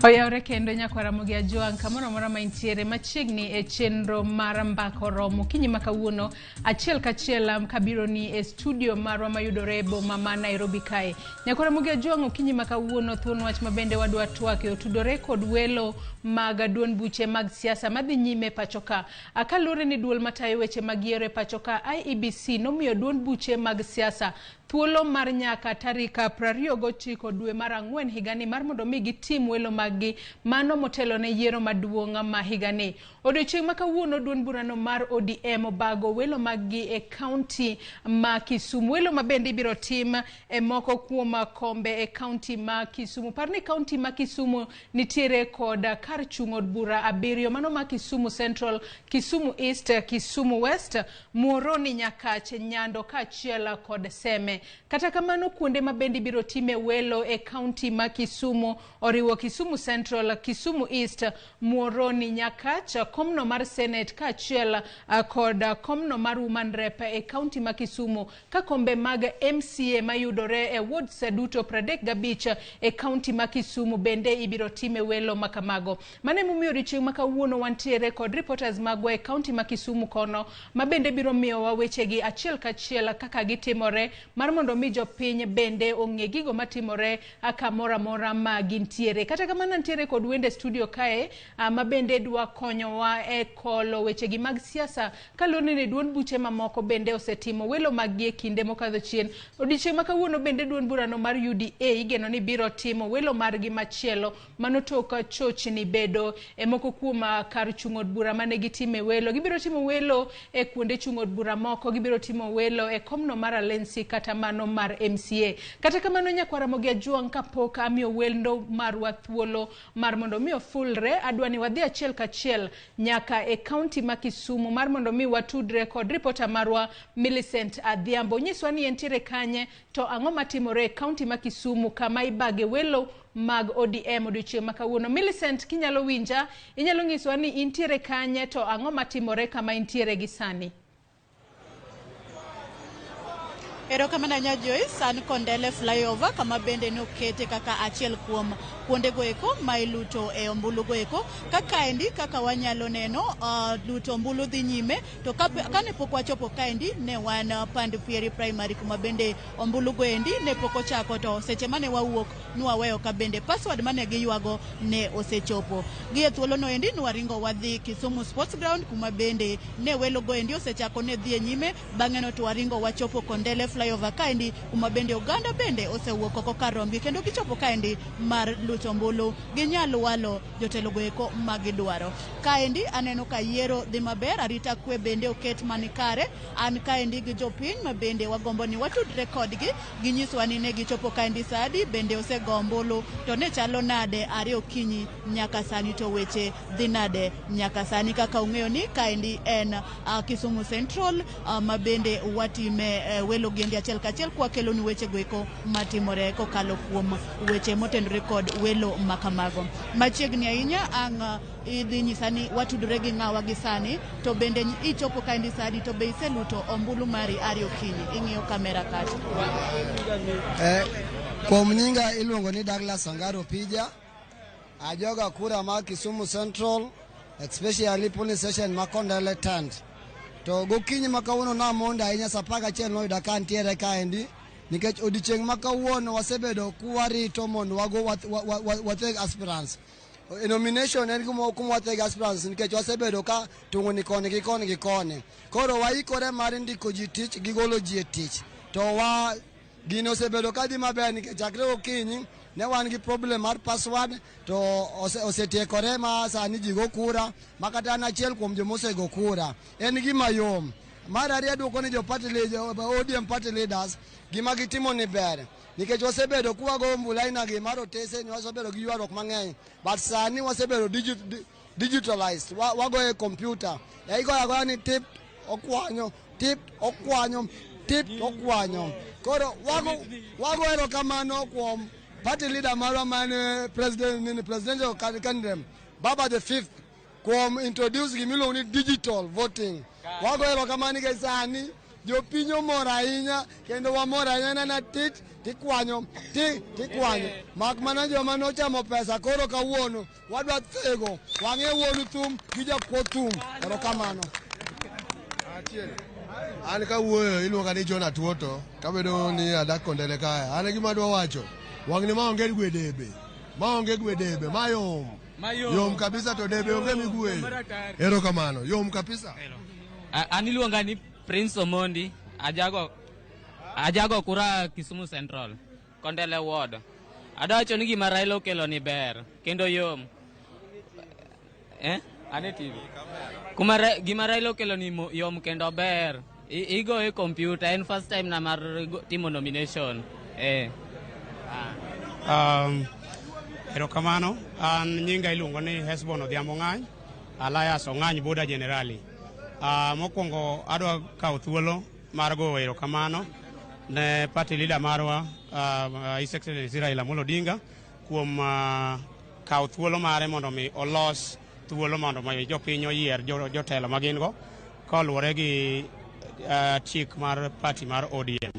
Oyawre kendo nyakwa Ramogi ajuang kamoro mora maintiere machiegni e chenro mar Mbaka Oromo kinyi makawuono achiel kachiel kabiro ni e studio marwa mayudore boma ma Nairobi kae. Nyakwa Ramogi ajuang kinyi makawuono thuon wach mabende wadwa twak otudore kod welo mag duond buche mag siasa madhi nyime pachoka. Akalure ni duol matayo weche magiere pachoka IEBC nomiyo duond buche mag siasa thuolo mar nyaka tarika 29 dwe mar ang'wen higani mar mondo mi gitim welo maggi mano motelo ne yiero maduong' ma higani. Odiochieng' ma kawuono duond burano mar ODM obago welo maggi e kaunti ma Kisumu. Welo mabende ibiro tim e moko kuom kombe e kaunti ma Kisumu. Parni kaunti ma Kisumu nitiere kod kar chung' od bura 7 mano ma Kisumu Central, Kisumu East, Kisumu West, Muhoroni, Nyakach, Nyando kaachiel kod Seme. Kata kamano kuonde mabende ibiro time welo e kaunti ma Kisumu oriwo Kisumu Central, Kisumu East, Muhoroni, Nyakach, komno mar Senate kaachiel kod komno mar Women Rep e kaunti ma Kisumu, ka kombe mag MCA mayudore e wards duto 35 e kaunti ma Kisumu bende ibiro time welo makamago. Mane momiyo odiochieng' ma kawuono wantiere kod reporters magwa e kaunti ma Kisumu kono mabende biro miyo wa wechegi achiel kachiel kaka gitimore mar mondo mi jopiny bende ong'e gigo matimore kamoro amora ma gintiere. Kata kamano nitiere kod wende studio kae mabende dwa konyowa e kolo wechegi mag siasa kalone ne duond buche mamoko bende osetimo welo maggi e kinde mokadho chien. Odiochieng' ma kawuono bende duond burano mar UDA igeno ni biro timo welo margi machielo manotok chochni bedo e moko kuom kar chung' od bura mane gitime welo. Gibiro timo welo e kuonde chung' od bura moko, gibiro timo welo e komno mar Alensi kata mano mar MCA. Kata kamano nyakwa Ramogi ajuang kapok amiyo wendo marwa thuolo mar mondo mi ofulre, adwani wadhi achiel kachiel nyaka e kaunti ma Kisumu mar mondo mi watudre kod reporter marwa Millicent Adhiambo. Nyiswa ni entiere kanye to ang'o matimore e kaunti ma Kisumu kama ibage welo mag ODM odiochieng' ma kawuono. Millicent, kinyalo winja, inyalo nyiswa ni intiere kanye to ang'o matimore kama intiere gi sani? Erokamano Joyce, san Kondele flyover kama bende nokete kaka achiel kuom kuonde goeko ma iluto e ombulu goeko. Kaendi kaka wanyalo neno luto ombulu dhi nyime, to kane pok wachopo kaendi ne wan Pand Pieri Primary kuma bende ombulu goendi ne pok ochako, to seche mane wawuok nwaweyo ka bende password mane giywago ne osechopo. Gi e thuolo no endi nwaringo wadhi Kisumu Sports Ground kuma bende ne welo goendi osechako ne dhi nyime. Bang'e no to waringo wachopo Kondele flyover kaendi kuma bende oganda bende osewuok oko kar rombi kendo gichopo kaendi mar luto ombulu ginyalo walo jotelo goeko magidwaro. Kaendi aneno ka yiero dhi maber, arita kwe bende oket manikare. An kaendi gi jopiny ma bende wagombo ni watudre kodgi, ginyiswa ni ne gichopo kaendi sadi bende osego ombulu to ne chalo nade are okinyi nyaka sani, to weche dhi nade nyaka sani. Kaka ung'eyo ni kaendi en Kisumu Central ma bende watime welo gendi achiel kachiel kwa kelo ni weche goeko matimore kokalo kuom weche motendore kod welo makamago. Machiegni ahinya ang' idhi nyisani watudore gi ng'awa gi sani, to bende ichopo kaendi sadi to be iseluto ombulu mari are okinyi. Ing'iyo kamera kati. Kuom nyinga iluongo ni Douglas Angaro Pija, ajoga kura ma Kisumu Central, especially polling station ma Kondele tent. To gokinyi makawuono na monda ahinya saa 11 noyuda ka ntiere kaendi nikech odiochieng' makawuono wasebedo kuwarito mondo wago watheg aspirants. Nomination en kuma watheg aspirants nikech wasebedo ka tung'oni koni gi koni gi koni. Koro waikore mar ndiko ji tich gi golo ji e tich. To gino osebedo ka dhi maber nikech chakre okinyi ne wan gi problem mar password, to osetiekore ma sani ji go kura makata an achiel kuom joma osego kura. En gima yom. Mar ariyo duoko ni ODM party leaders gima gitimo ni ber nikech wasebedo kuwago ombulu aina gi mar otese ni wasebedo gi ywaruok mang'eny, but sani wasebedo digitalized, wago e computer. Igoyo agoya ni tip okwanyo, tip okwanyo, tip okwanyo. Koro wago erokamano kuom party leader marwa mane presidential candidate Baba the 5th kuom introduce gimiluongo ni digital voting. Wago erokamano nikech sani jopinyo mor ahinya kendo wamor ahinya na tikwanyo mak mana joma nochamo pesa koro kawuono wadwa thego wang'e wuonu thum gi jakuo thum erokamano. An kawuoyo iluonga ni John Atuoto kabedo ni adak Kondele kaya. An gima dwa wacho wang'ni maonge gwedebe mayom kabisa to debe onge migwe. Erokamano yom kabisa. An iluonga ni Prince Omondi ajago kura Kisumu Central Kondele Ward. Adawacho ni gima Raila okelo ni ber kendo yom. Ane TV. Gima Raila okelo ni yom kendo ber. Igo e computer en first time na mar timo nomination. Erokamano, an nyinga iluongo ni Hesbon Odhiambo Ng'any, alias Ong'any Boda Generali. Mokwongo adwa kawo thuolo mar go erokamano ne party leader marwa His Excellency Raila Amolo Odinga kuom kawo thuolo mare mondo mi olos thuolo mondo mi jopiny oyier jotelo magin go koluwore gi chik mar party mar ODM.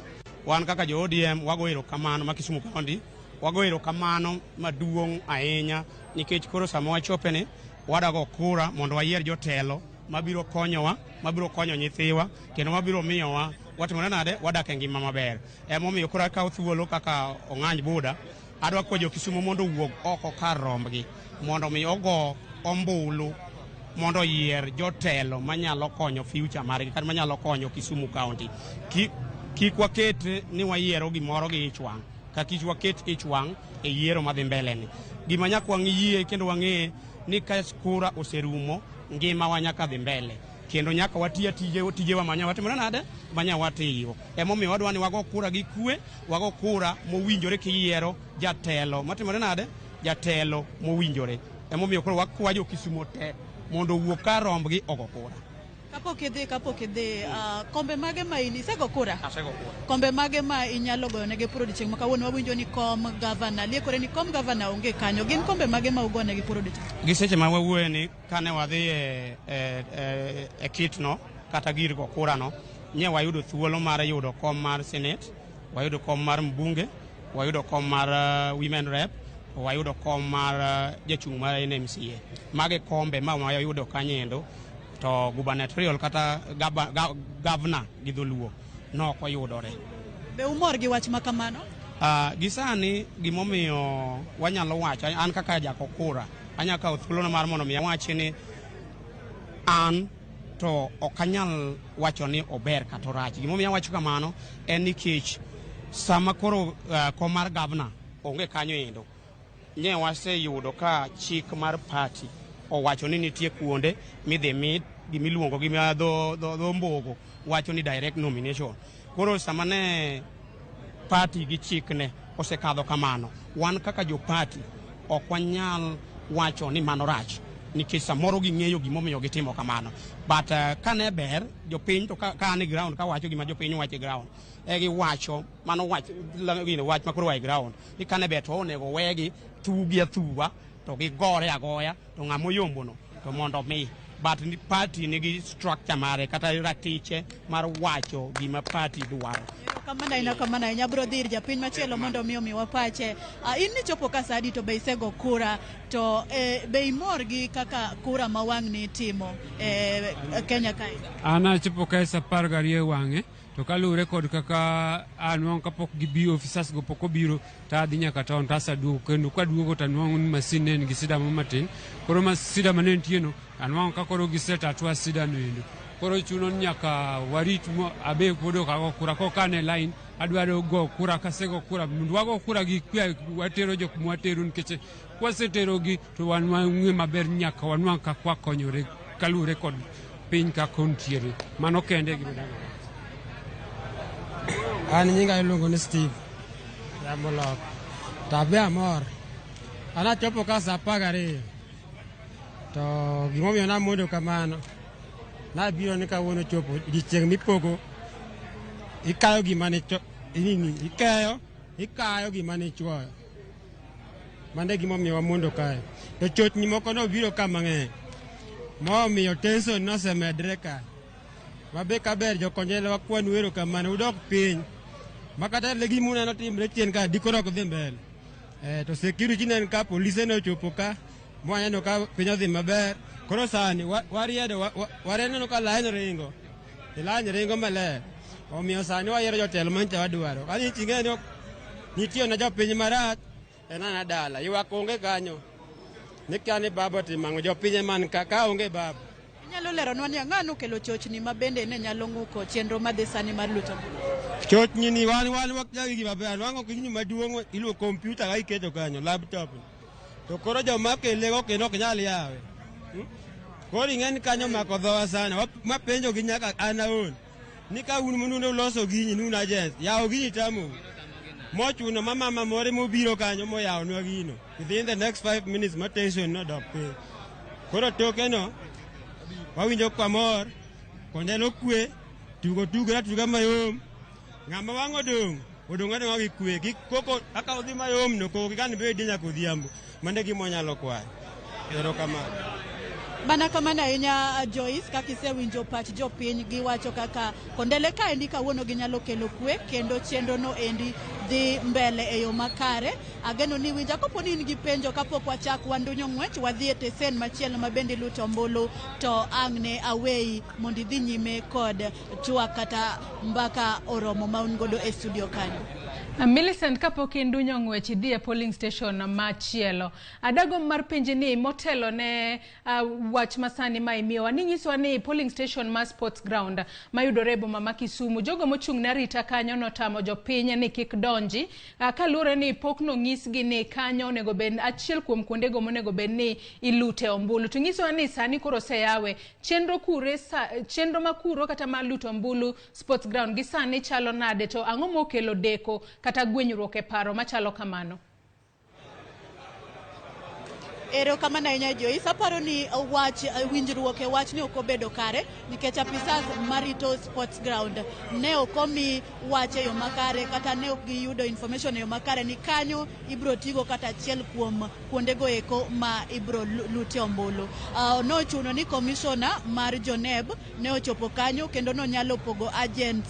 Wan kaka jo ODM wago erokamano ma Kisumu County wago erokamano maduong' ahinya nikech koro sama wachopeni wadago kura mondo wayier jotelo mabiro konyowa, mabiro konyo nyithiwa kendo mabiro miyowa watimore nade wadak e ngima maber. Emomiyo koro akawo thuolo kaka Ong'any Boda adwa kwayo Kisumu mondo wuog oko kar rombgi mondo mi ogo ombulu mondo oyier jotelo manyalo konyo future margi kata manyalo konyo Kisumu County. Kik waket ni wayiero gimoro gi ich wang', kik waket ich wang' e yiero madhi mbele ni. Gima nyaka wang'ie kendo wang'e ni ka kura oserumo ngima wa nyaka dhi mbele kendo nyaka watia tijewa manya watimore nade manya watiyo. Emomiyo wadwa ni wago kura gi kwe, wago kura mowinjore kiyiero jatelo matimore nade jatelo mowinjore. Emomiyo koro wakwayo Kisumu te mondo wuok kar rombgi ogo kura. Kapok idhi kombe mage ma in isego kura? Asego kura. Kombe mage ma inyalo goyonegi puro odiochieng' ma kawuono wawinjo ni kom gavana liekore ni kom gavana onge kanyo, gin kombe mage ma ugonegi puro odiochieng'? Gi seche ma wawuoye ni kane wadhi e kitno kata gir go kura no nye wayudo thuolo mar yudo kom mar Senate, wayudo kom mar mbunge, wayudo kom mar women rep, wayudo kom mar jachung' mar NMCA. Mage kombe ma wayudo kanyendo to gubernatorial kata governor gi dholuo no oyudore. Be umor gi wach makamano? Gisani gimomiyo wanyalo wacho an kaka jako kura anya kawo thuolo mar mondo mi awachi ni an to okanyal wacho ni ober kata orach. Gimomiyo awacho kamano en nikech sama koro komar governor onge kanyo endo nye waseyudo ka chik mar party owacho ni nitie kuonde midhi mid gimiluongo gi dho mbogo wacho ni direct nomination. Koro sama ne party gi chikne osekadho kamano, wan kaka jo party ok wanyal wacho ni mano rach nikech samoro ging'eyo gimomiyo gitimo kamano. But kane ber jopiny to ka ane ground ka wacho gima jopiny wacho e ground gi wacho mano wach makoro wa e ground ni kane ber to onego wegi thugi athuwa to gigore agoya to ng'amo yombono to mondo mi but ni party nigi structure mare kata ratiche mar wacho gima party dwaro. Kamana ina bro dir japiny machielo mondo mi wapache. In ni chopo ka sadi to be isego kura to be imor gi kaka kura ma wang' ni timo Kenya kae. Ana chopo ka sapar garie wang'e to kalure kod kaka anwang' kapok gibi officers go poko biro ta adhi nyaka taon tasa duogo kendo ka duogo ta nwang' ni masin en gi sida matin koro masida manen tieno anwang' ka koro giseta atwa sida no endo koro chuno nyaka warit abe podo ka kura ko kane line adwaro go kura kasego kura mundu wago kura gi kwe watero jok mwatero nikech kwasetero gi to wan ng'e maber nyaka wanwang' ka kwa konyore kalure kod piny ka kontiere mano kende gi medago. An nyinga iluongo ni Steve Yamolok. Tabe amor. Ana chopo ka sa 12. To gimomiyo na mondo kamano. Na biro ni kawuono chopo odiochieng' mipogo. Ikayo gima ne ikayo gima ne chwoyo. Mande gimomiyo wamondo kae. To chochni moko no biro ka mang'eny. Momiyo tension nosemedre ka. mabe kaber jo konjele wakwan wero kamano udok piny makata legi muna no timre chien ka dikoro ko dhembele to security nen ka police no chopo ka mwanya no ka piny odhi maber koro sani wariedo wareno no ka lain ringo maler omiyo sani wayiero jotelo mancha wadwaro kani chinge no nitiyo na jopiny marach enana dala ywak onge kanyo nikane baba timango jopiny man ka onge baba. Nyalo leronwa ni ng'ano kelo chochni mabende ne nyalo ng'uko chenro madhi sani mar luto chochni ni wan wakjagi gi maber wango kinyi maduong' iluo kompyuta ga iketo kanyo laptop to koro joma kelego kendo ok nyal yawe koro ing'eni kanyo mako dhowa sana mapenjo gi nyaka anaon ni ka un munune uloso ginyi nun agents yawo ginyi tamo mochuno mama more mobiro kanyo moyawo nwa gino within the next 5 minutes ma tension no dok piny koro toke no wawinjo kamor konjelo kwe tugo mayom ng'ama wang' odong' gi kwe koko aka odhi mayom no koko kan be dinya kodhiambo mande gimo nyalo kwayo ero kamano bana kamana ahinya Joyce kakisewinjo pach jopiny giwacho kaka kondele ka endi kawuono ginyalo kelo kwe kendo chenro no endi dhi mbele e yo makare ageno ni winja kopo ni in gi penjo kapok wachak wandunyo ng'wech wadhi e tesen machielo mabende luto ombulu to ang'ne awei mondo idhi nyime kod twak kata mbaka oromo ma un godo e studio kanyo. Millicent kapok indunyo ng'wech idhi e polling station machielo adago mar penje ni motelo ne wach masani ma imiyowa ni nyisowa ni polling station ma sports ground mayudore e boma ma Kisumu jogo mochung' ne arita kanyo notamo jopiny ni kik donji kaluwore ni pok nong'isgi ni kanyo onego bed achiel kuom kuondego monego bed ni ilute ombulu to nyisowa ni sani koro oseyawe chenro makuro kata ma luto ombulu sports ground gi sani chalo nade to ang'o mokelo deko kata gwenyruok e paro machalo kamano. Ero kamana ahinya Joyce aparo ni wach winjruok e wach ne ok obedo kare nikech apisas marito sports ground ne ok omi wach e yo makare kata ne ok giyudo information e yo makare ni kanyo ibro tigo kata achiel kuom kuondego eko ma ibro lutie ombulu. Nochuno ni commissioner mar Joneb ne ochopo kanyo kendo no nyalo pogo agent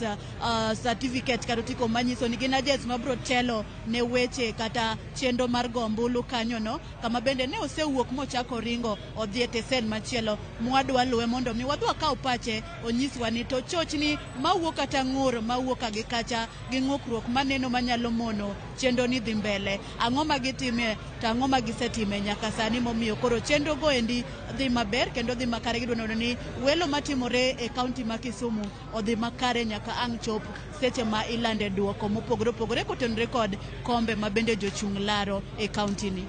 certificate kata tiko manyiso ni gin agents mabro telo ne weche kata chenro mar go ombulu kanyo no kama bende ne osewuok mochako ringo odhi e tesen machielo mwadwa luwe mondo mi wadwa kaw pache onyiswa ni to chochni mawuok kata ng'ur mawuok gi kacha gi ng'ukruok maneno manyalo mono chenro ni dhi mbele ang'o ma gitime to ang'o ma gisetime nyaka sani momiyo koro chenro go endi dhi maber kendo dhi makare gidwa neno ni welo matimore e kaunti ma Kisumu odhi makare nyaka ang' chop seche ma ilande duoko mopogore kotenore kod kombe mabende jochung' laro e kaunti ni.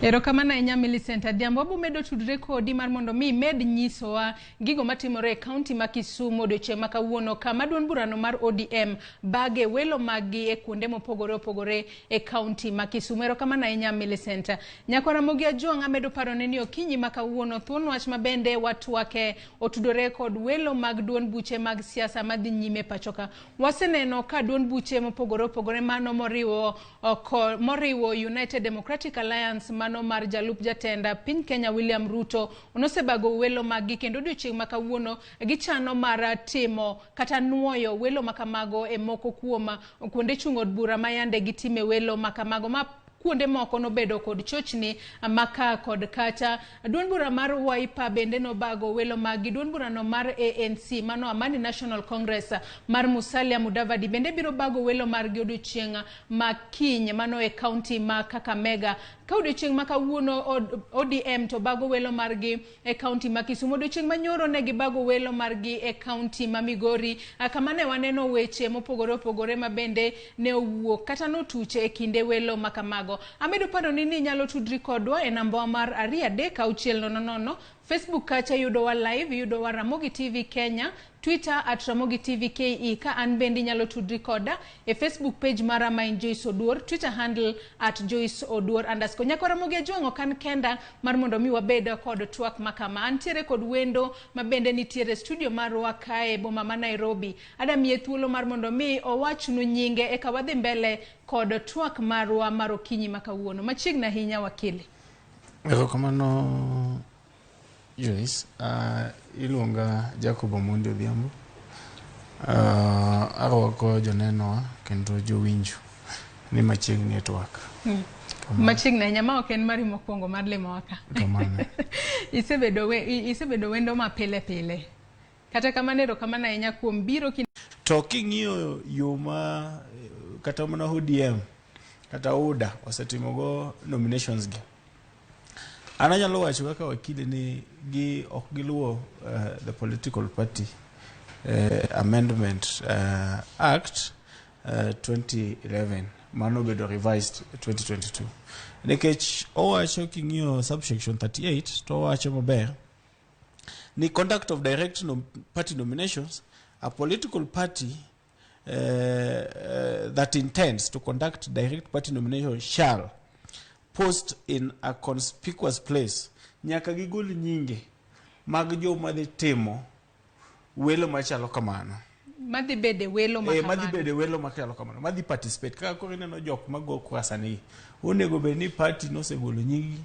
Ero kamana ahinya Millicent Adhiambo medo tudre kodi mar mondo mi med nyisowa gigo matimore e kaunti ma Kisumu odiochieng' ma kawuono kama duond burano mar ODM bage welo magi e kuonde mopogore e kaunti ma Kisumu. Ero kamana ahinya Millicent. Nyako Ramogi Ajuang medo paro ne ni okinyi ma kawuono thuon wach mabende watwake otudore kod welo mag duond buche mag siasa madhi nyime pachoka. Waseneno ka duond buche mopogore mano moriwo United Democratic Alliance mano mar jalup jatenda piny Kenya William Ruto onosebago welo magi kendo odiochieng' ma kawuono gichano mar timo kata nuoyo welo makamago e moko kuom kuonde chung'od bura mayande gitime welo makamago ma kuonde moko nobedo kod chochni maka kod kacha. Duond bura mar Wiper bende nobago welo magi. Duond burano mar ANC mano Amani National Congress mar Musalia Mudavadi bende biro bago welo mar odiochieng' ma kiny mano e kaunti ma Kakamega. Ka odiochieng' ma kawuono ODM to bago welo margi e kaunti ma Kisumu. Odiochieng' manyoro ne gibago welo margi e kaunti ma Migori kama ne waneno weche mopogore mabende ne owuok kata notuche e kinde welo makamago. Amedo paro ni nyalo tudri kodwa e namba mar 236000. Facebook kacha yudowa live, yudowa Ramogi TV Kenya, Twitter @Ramogi TV KE. Ka an bendi nyalo tudri koda e Facebook page mara ma Joyce Oduor, Twitter handle @Joyce Oduor _ Nyako Ramogi Ajuang kan kenda mar mondo mi wabeda kod twak makama. Antiere kod wendo mabende nitiere studio marwa kae boma ma Nairobi. Adamie thuolo mar mondo mi owachnu nyinge e ka wadhi mbele kod twak marwa mar okinyi makawuono. Machiegna hinya wakili. Kamano Yes, iluonga Jacob Omondi Odhiambo. Arwako joneno kendo jowinjo ni machiegni network. Machiegni nyama ok en mari mokwongo mar limo waka. Kamano. Isebedo wendo ma pile. Kata kamano kamano ahinya kuom biro to king'iyo yo ma kata mana ODM kata UDA osetimogo nominations gi. An anyalo wacho kaka wakili ni ok giluwo the political party amendment act 2011 mano bedo revised 2022. Nikech owacho king'iyo subsection 38 to owacho maber ni conduct of direct party nominations, a political party that intends to conduct direct party nomination shall post in a conspicuous place nyaka gigol nyinge mag joma dhi timo welo machalo kamano. Madhi bede welo makamano. Madhi bede welo machalo kamano. Madhi participate. Kaka koro ineno jok mago kurasa ni. Onego bed ni party nosegolo nyingi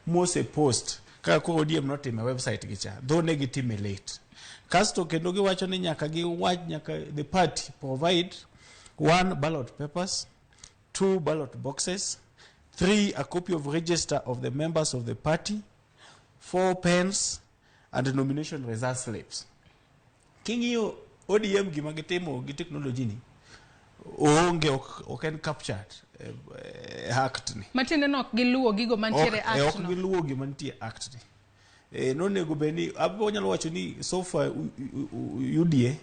mose post. Kaka koro ODM notime website gicha. Though ne gitime late. Kasto kendo giwacho ni nyaka the party provide 1 ballot papers, 2 ballot boxes, 3 a copy of register of the members of the party, 4 pens and nomination result slips. King'iyo ODM gima gitimo gi technology ni onge ok en captured act ni. Matinde no ok giluwo gigo mantiere act no. Ok giluwo gima nitie act ni. Nonego beni abo nyalo wacho ni so far UDA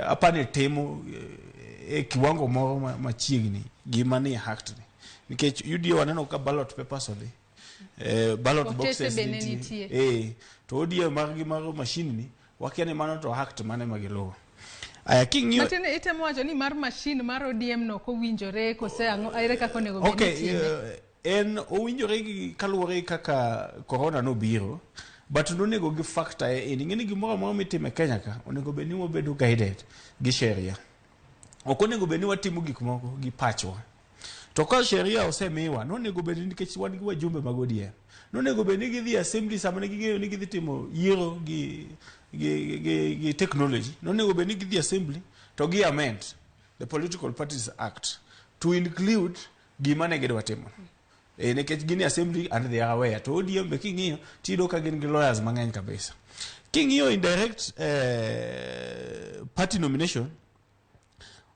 apane temo kiwango moro machiegni gima ni act ni. Nikech UDA waneno ka ballot papers odhi. Ballot boxes nitie. To ODM margi maro machine ni wakiane mano to act mane magiluwo. Aya king'iyo Matinde itemo wacho ni mar machine mar ODM no kowinjore kose aire kaka onego bed ni time. En owinjore gi kaluwore kaka corona no biro, but nonego gi factor in ng'eni gimoro amora mitime Kenya ka onego bed ni wabedo guided gi sheria. Ok onego bed ni watimo gik moko gi pachwa. To ka sheria osemiwa nonego bed ni nikech wan gi wajumbe mag ODM. Nonego bed ni gidhi assembly sama ne ging'eyo ni gidhi timo yiero gi technology. Nonego bed ni gidhi assembly to gi amend the Political Parties Act to include gima ne gidwa timo. Nikech gini assembly and they are aware. To ODM be king'iyo tido ka gin gi lawyers mang'eny kabisa. King'iyo indirect party nomination,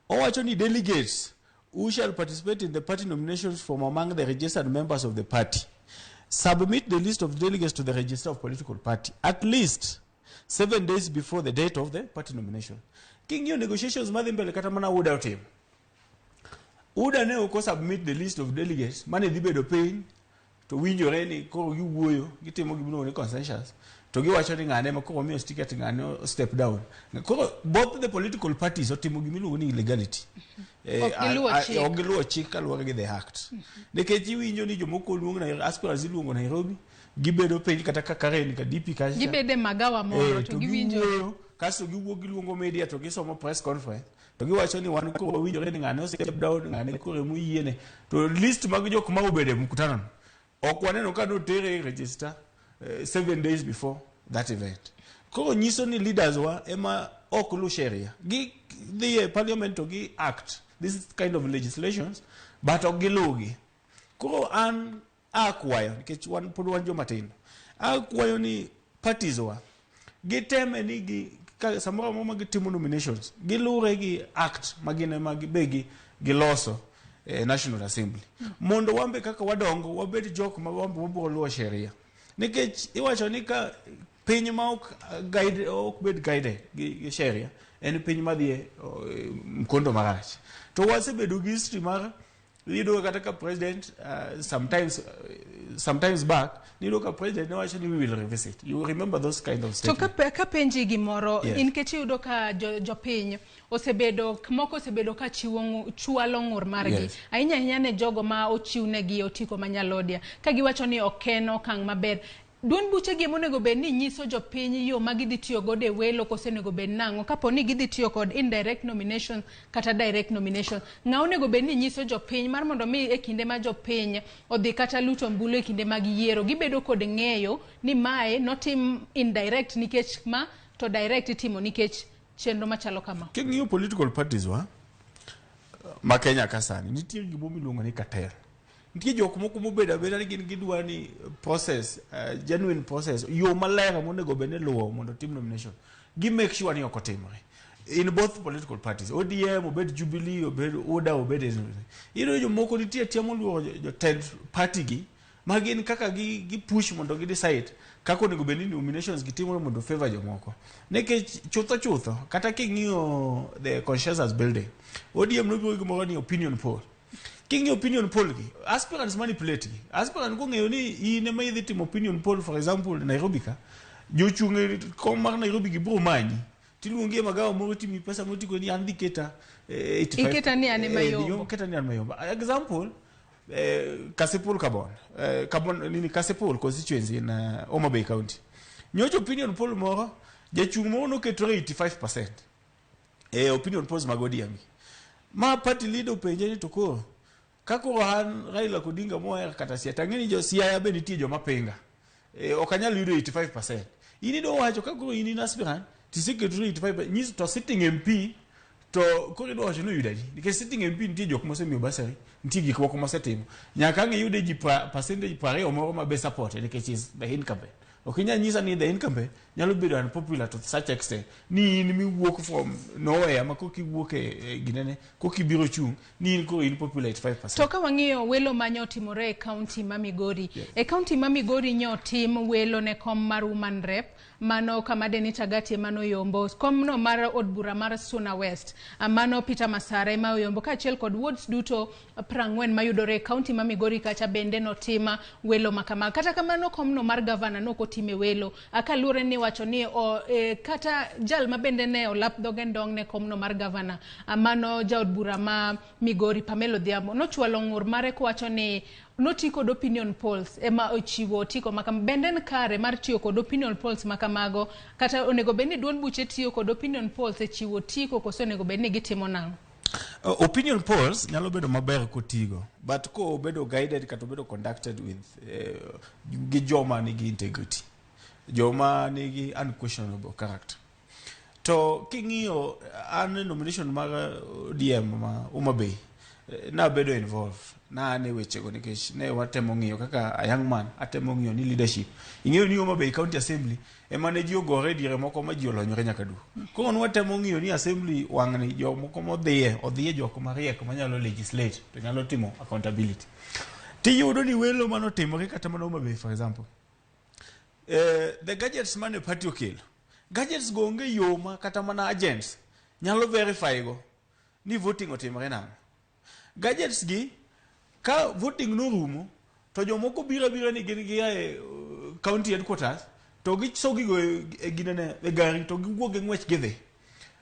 owacho ni delegates who shall participate in the party nominations from among the registered members of the party submit the list of delegates to the register of political party at least 7 days before the date of the party nomination. King'iyo negotiations madhi mbele kata mana UDA otim. UDA ne oko submit the list of delegates mane dhi bedo piny to winjore ni koro giwuoyo gitimo gimno ni consensus to giwacho ni ng'ane ma koro miyo ticket ng'ane step down. Koro both the political parties otimo gimiluongo ni illegality. Ogiluwo chik kaluwore gi the act. Nikech iwinjo ni jomoko luongo na aspirants iluongo Nairobi gibedo piny kata Karen ka DP kacha. Gibede magawa moro to giwinjo. Kasto giwuok giluongo media to gisomo press conference. To giwacho ni wan koro winjore ni ng'ane step down ng'ane koro muyiene. To list mag jok ma obede mkutano ok waneno ka notere register 7 days before that event. Koro nyiso ni leaders wa ema ok lu sheria. The parliament to gi act this kind of legislations but ok gilugi. Koro an akwayo nikech wan pod wan joma tindo. Akwayo ni parties wa giteme ni gi samoro mama gitimo nominations gilure gi act magine magibegi giloso National Assembly. Mondo wambe kaka wadongo wabed jok ma wambe wabro luwo sheria. Nikech iwacho ni ka piny ma ok bed guided gi sheria en piny madhi mkondo marach. To wasebedo gi history mar lido kata ka president sometimes back nido ka president ne wacho ni we will revisit. You remember those kind of statements. To ka penji gimoro in kechi yudo ka jopiny osebedo moko osebedo ka chwalo ng'ur margi ahinya ne jogo ma ochiwnegi otiko manyalodia ka giwacho ni ok en okang' maber. duon buche gi monego bed ni nyiso jopiny yo magidhi tiyo godo e welo kosenego bed nango kapo ni gidhi tiyo kod indirect nomination kata direct nomination ng'a onego bed ni nyiso jopiny mar mondo mi e kinde ma jopiny odhi kata luto ombulu e kinde mag yiero gibedo kod ng'eyo ni mae notim indirect nikech ma to direct itimo nikech chenro machalo kama. King'iyo political parties ma Kenya kasani nitie gimo miluongo ni cartel. Nitie jok moko mobedo abeda ni gin gidwa ni process, genuine process, yo maler monego bed ni luwo mondo tim nomination. Gi make sure ni ok otimre. In both political parties, ODM, obed Jubilee, obed ODA, obed ino jo moko nitie tiamo luwo jo third party gi magin kaka gi push mondo gi decide kako onego bed ni nominations gitimo mondo favor jomoko. Nekech chutho kata king'iyo the consensus building, ODM no biyo gimoro ni opinion poll. King'iyo opinion poll gi aspirants manipulate gi aspirant ko ng'eyo ni in ema idhi timo opinion poll, for example Nairobi ka jochung' kom mar Nairobi gi bro manyi tiluongie magawa moro timi pesa motiko ni an dhi keta 85 iketa ni ane mayombo keta ni ane mayombo. Example Kasipul Kabon nini Kasipul constituency in Oromo Bay County. Nyocho opinion poll moro jachung' moro noketore 85%. Opinion polls magodi yami. Ma party leader penje ni tokoro kako han Raila Odinga moya kata siata ng'eni jo siaya be nitie jo mapenga. Okanyal yudo 85%. Ini do wacho kako ini naspiran tiseketore 85% nyis to sitting MP to korido wacho no yudani nikech sitting MP nitie jok mosemiyo basari nitie gik moko mosetimo nyaka ng'e yude ji percentage pare moro mabe support nikech is the incumbent. Okinya nyisa ni the incumbent nyalo bedo unpopular to such extent ni in miwuok from nowhere ma koki wuok e ginene koki biro chung ni in ko in popular 85%. To ka wang'iyo welo manyo timore e county ma Migori, e county ma Migori nyo tim welo ne kom mar woman rep mano kama Deni Tagati mano yombo kom no mar od bura mar Suna West mano Peter Masare ma yombo ka achiel kod wards duto 40 mayudore e county ma Migori kacha bende no tima welo makama kata kamano kom no mar governor no time welo akalure ni wacho ni kata jal mabende ne olap dhogendong ne komno mar governor amano jaod bura ma Migori Pamelo Dhiambo no chwalo ng'ur mare kwacho ni noti kod opinion polls ema ochiwo tiko makam benden kare mar tiyo kod opinion polls makamago kata onego bedni duond buche tiyo kod opinion polls e chiwo tiko koso onego bedni gitimo nang'o? Opinion polls nyalo bedo maber kotigo but ko bedo guided kata bedo conducted with gi joma nigi integrity, joma nigi unquestionable character. To king'iyo an nomination mar ODM ma Oromo Bay na bedo involved na ne wechego nikech ne watemo ng'iyo kaka a young man atemo ng'iyo ni leadership ing'eyo ni Oromo Bay County Assembly ema ne ji ogore dire moko ma ji olonyore nyaka du koro ne watemo ng'iyo ni assembly wang'ni jo moko modhiye jok mariek manyalo legislate to nyalo timo accountability. Tiyudo ni welo manotimore kata mana Oromo Bay for example the gadgets mane party okelo gadgets go onge yo ma kata mana agents nyalo verify go ni voting otimore nang'o. Gadgets gi ka voting no rumo to jomoko bira ni gin gi county headquarters to gisogi go e ginene e gari to giwuok e ng'wech gidhi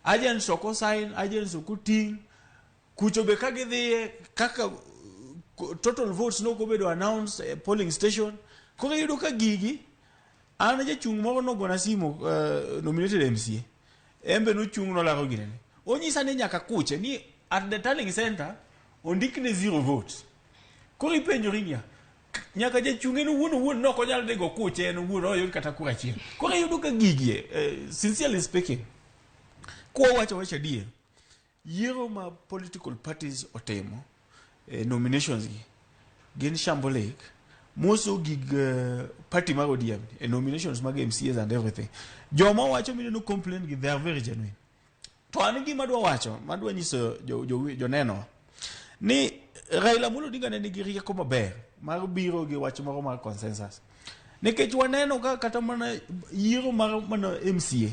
agents oko sign agents oko ting kucho be ka gidhi kaka total votes no ko bedo announce polling station ko yudo ka gigi an je chung moro no gona simo nominated MCA embe no chung no laro ginene onyisa ni nyaka kuche ni at the tallying center ondikne 0 votes kori penjorinya nyaka je chunge no wuon no ko nyal dego kuche no wuon oyo kata kura chiel kori yudo ka gigie sincerely speaking ko wacho die yiero ma political parties otemo nominations gi gin shambolek moso gig party mar ODM nominations mag MCAs and everything joma wacho mi no complain gi they are very genuine. To an gi madwa wacho madwa nyiso jo neno ni Raila Odinga ne nigi rieko maber mar biro gi wach moro mar consensus nikech waneno ka kata mana yiero mar mana MCA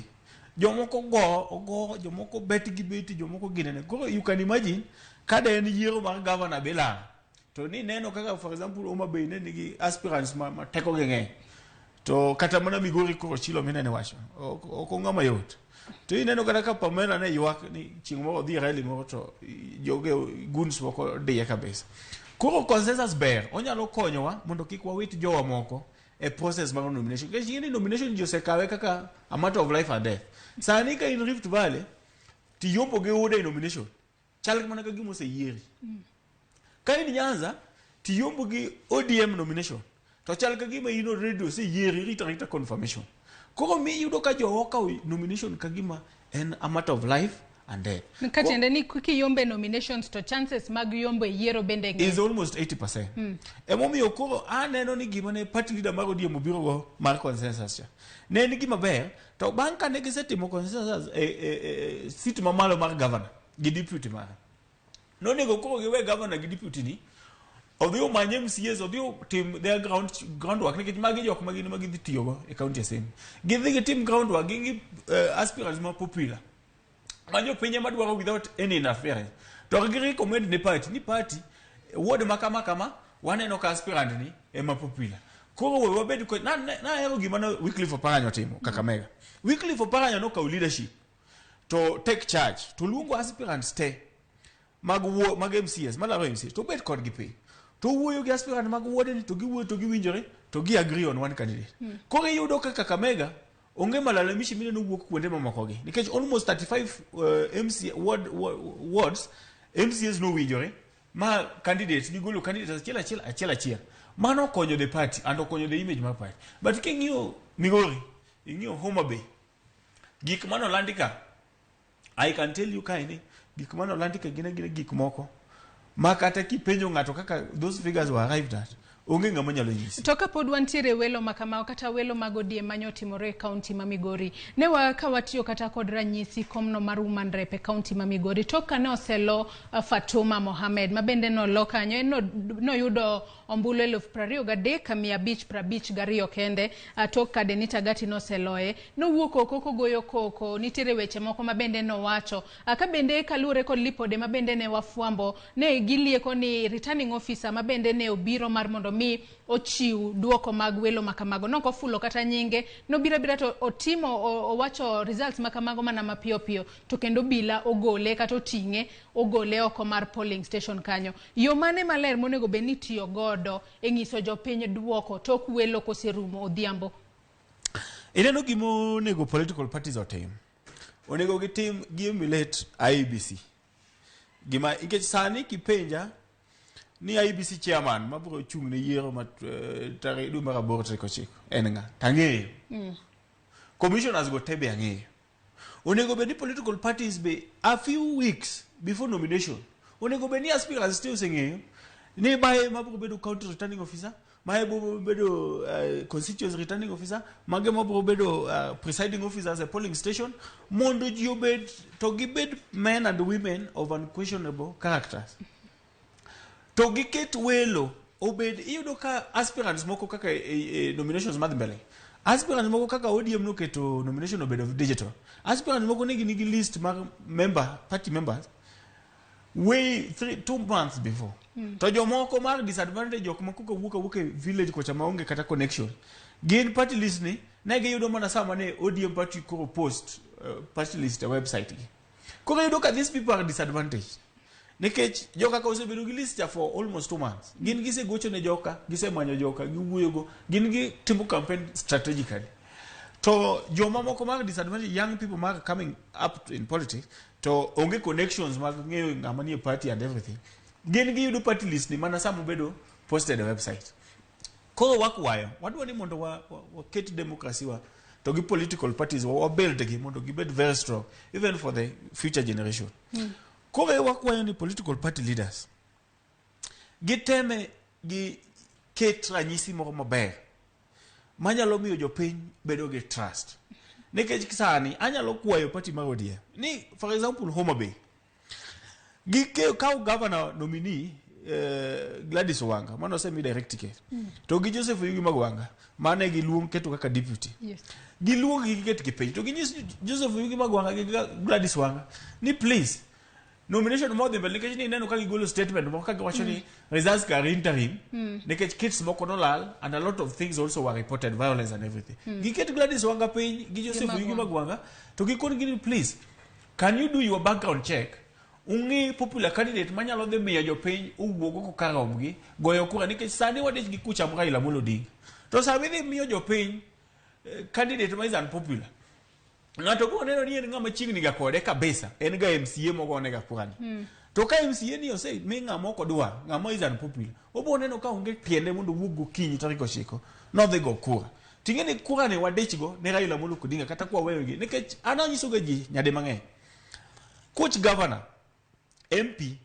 jomoko go jomoko beti jomoko ginene koro you can imagine kada en yiero mar governor bela to ni neno kaka for example Oromo Bay ne nigi aspirants ma teko ng'eny to kata mana Migori koro chilo minene wacho oko ng'ama yot to ineno kata ka Pamela ne ywak ni chieng' moro dhi rally moro to joge guns moko diye kabisa koro consensus ber onyalo konyowa mondo kik wawit jowa moko a process mar nomination. Because any nomination just kawe kaka a matter of life and death. Sani ka in Rift Valley ti yompo ge ode nomination. Chalek manaka gimo se yeri. Ka in Nyanza ti yompo ge ODM nomination. To chalek gimo radio se yeri rita confirmation. Koko mi yudo ka jo waka nomination kagima and a matter of life and death. Nkatende ni kuki yombe nominations to chances mag yombe yero bende nge. Is almost 80%. Emomi okoro aneno ni gima ne party leader mar ODM obiro go mar consensus cha. Ne ni gima ber to banka ne gisetimo consensus seat mamalo mar governor gi deputy mar. No nego koro giwe governor gi deputy ni odhi omanye MCAs odhi team their groundwork nikech magi jok magi dhi tiyogo e county assembly. Gidhi gi team groundwork gi aspirants ma popular. Manyo penye madwaro without any interference. To gi recommend ne party ward makama waneno ka aspirant ni e ma popular. Koro we wabedi ko na hero gima no weekly for paranyo timo Kakamega. Weekly for paranyo no ka leadership to take charge to lungo aspirants stay mag MCAs malaro MCAs to bet kod gi pay. To wuoyo gi aspirant mag ward ni to gi wuoyo to gi winjore to gi agree on one candidate. Koro yudo ka Kakamega onge malalamishi mine no wuok kuonde mamoko gi nikech almost 35 wards MCAs no winjore ma candidates ni golo candidates achiel mano konyo the party and konyo the image mar party. But king'iyo Migori ing'iyo Homa Bay gik mano landika I can tell you kaini gik mano landika gine gik moko makata kipenjo ng'ato kaka those figures were arrived at onge ng'ama nyalo nyisi. Toka pod wantiere welo makama kata welo mag ODM manyo timore county ma Migori. Ne wakawatiyo kata kod ranyisi komno mar Women Rep e county ma Migori. Toka ne oselo Fatuma Mohamed mabende no lokanyo no yudo ombulu 23,552 kende. Toka Denita Gati no seloe no wuoko koko goyo koko nitiere weche moko mabende no wacho. Kabende kalure kod lipode mabende ne wafuambo ne gilieko ni returning officer mabende ne obiro mar mondo mi ochiu duoko mag welo makamago noko fulo kata nyinge no bira to otimo owacho results makamago mana mapio to kendo bila ogole kata otinge ogole oko mar polling station kanyo. Yo mane maler monego beni tiyo godo e nyiso jopiny duoko tok welo koserumo odhiambo. Ineno gimo nego political parties otim. Onego gitim gimulate IEBC. Gima ikech sani kipenja ni IEBC chairman mabro chung ne yiero mat tare du mara borte ko chiko enga tangeyo commissioners go tebe angeyo onego be political parties be a few weeks before nomination onego be ni aspirants still sengeyo ni bae mabro be do county returning officer maye be do constituency returning officer mage mabro be do presiding officers at polling station mondo jobed to gibed men and women of unquestionable characters. To giket welo obed iyudo ka aspirants moko kaka nominations madhmbele aspirants moko kaka ODM no keto nomination obed of digital aspirants moko nigi list mar party members way 2 months before to jomoko mar disadvantage jok moko ko wuka village kocha maonge kata connection gin party list ni nege yudo mana sama ne ODM party ko post party list website gi ko yudo ka these people are disadvantaged. Nikech joka ka osebedo gi list for almost 2 months. Gin gise gocho ne joka, gise manyo joka, giwuoyogo, gin gi timo campaign strategically. To joma moko mag disadvantage young people mag coming up in politics to onge connections mag ng'eyo ng'ama nie party and everything. Gin gi yudo party list ni mana samo bedo posted a website. Ko wakwayo, wadwa ni mondo waket democracy wa to gi political parties wa build gi mondo gibed very strong even for the future generation. Kore wakwayo ni political party leaders giteme gi ket ranyisi moro maber manyalo miyo jopiny bedo gi trust. Nikech sani anyalo kwayo party mar ODM ni for example Homa Bay kaw governor nominee Gladys Wanga mano semi direct ticket to gi Joseph Yugi Magwanga mane gi luong keto kaka deputy gi luong gi ket gi piny to gi Joseph Yugi Magwanga gi Gladys Wanga ni please nomination more than because ni neno ka gigolo statement mo ka giwacho ni results ka interim nikech kits moko no lal and a lot of things also were reported violence and everything giket Gladys Wanga piny gi Joseph Yugi Magwanga to gikon gi please can you do your background check ungi popular candidate manyalo dhi miyo jopiny uwuogo ko karomgi goyo kura nikech sani wadich gi kucha Raila Amolo Odinga To sabidhi miyo jopiny candidate ma is unpopular. Ngato go neno ni en ngama chingni ga kode kabisa. En ga MCA mogo ne ga kura. To ka MCA ni ose mi ngama ok odwa, ngama is unpopular. Obo neno ka onge tiende mondo wuog gokinyi tarik 9 no dhi go kura. Tingeni kura ne wadechgo ne Raila Amolo Odinga kata kwa wewegi nikech ananyiso ga ji nyade mang'eny. Coach governor, MP,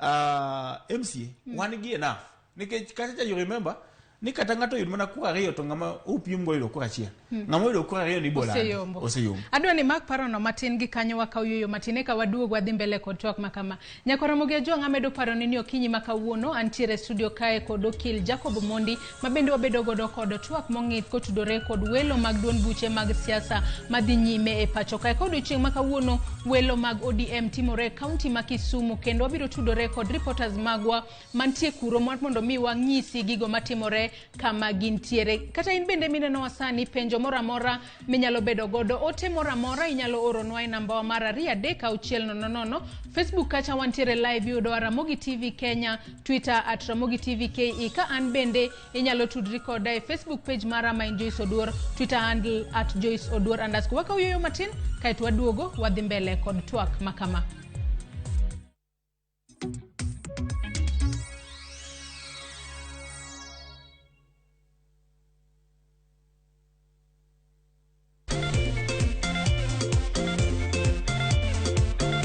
MCA, wan gi enough. Nikech kata you remember ni kata ngato yud mana kura ariyo to ngama upim go yudo kura achiel. Ngama yudo kura ariyo ni bola. Oseyombo. Adwa ni mak paro no matin gi kanyo wakawuoyo matine ka waduogo wadhi mbele kod twak makama. Nyako Ramogi Ajuang amedo paro ni okinyi makawuono antiere studio kae kod okil Jacob Mondi mabende wabedo godo kod twak mong'ith kotudore kod welo mag duond buche mag siasa madhi nyime e pacho kae kod chieng' makawuono welo mag ODM timore kaunti ma Kisumu kendo wabiro tudore kod reporters magwa mantie kuro mondo mi wang'isi gigo matimore kama gintiere. Kata in bende mineno wasani penjo moramora minyalo bedo godo ote moramora inyalo oronwa e namba mar 23900. Facebook kacha wantiere live yudo Ramogi TV Kenya, Twitter @Ramogi TV KE. Ka an bende inyalo tudri koda e Facebook page mara ma Joyce Oduor, Twitter handle @JoyceOduor_. Wakawuoyo matin kaeto waduogo wadhi mbele kod twak makama.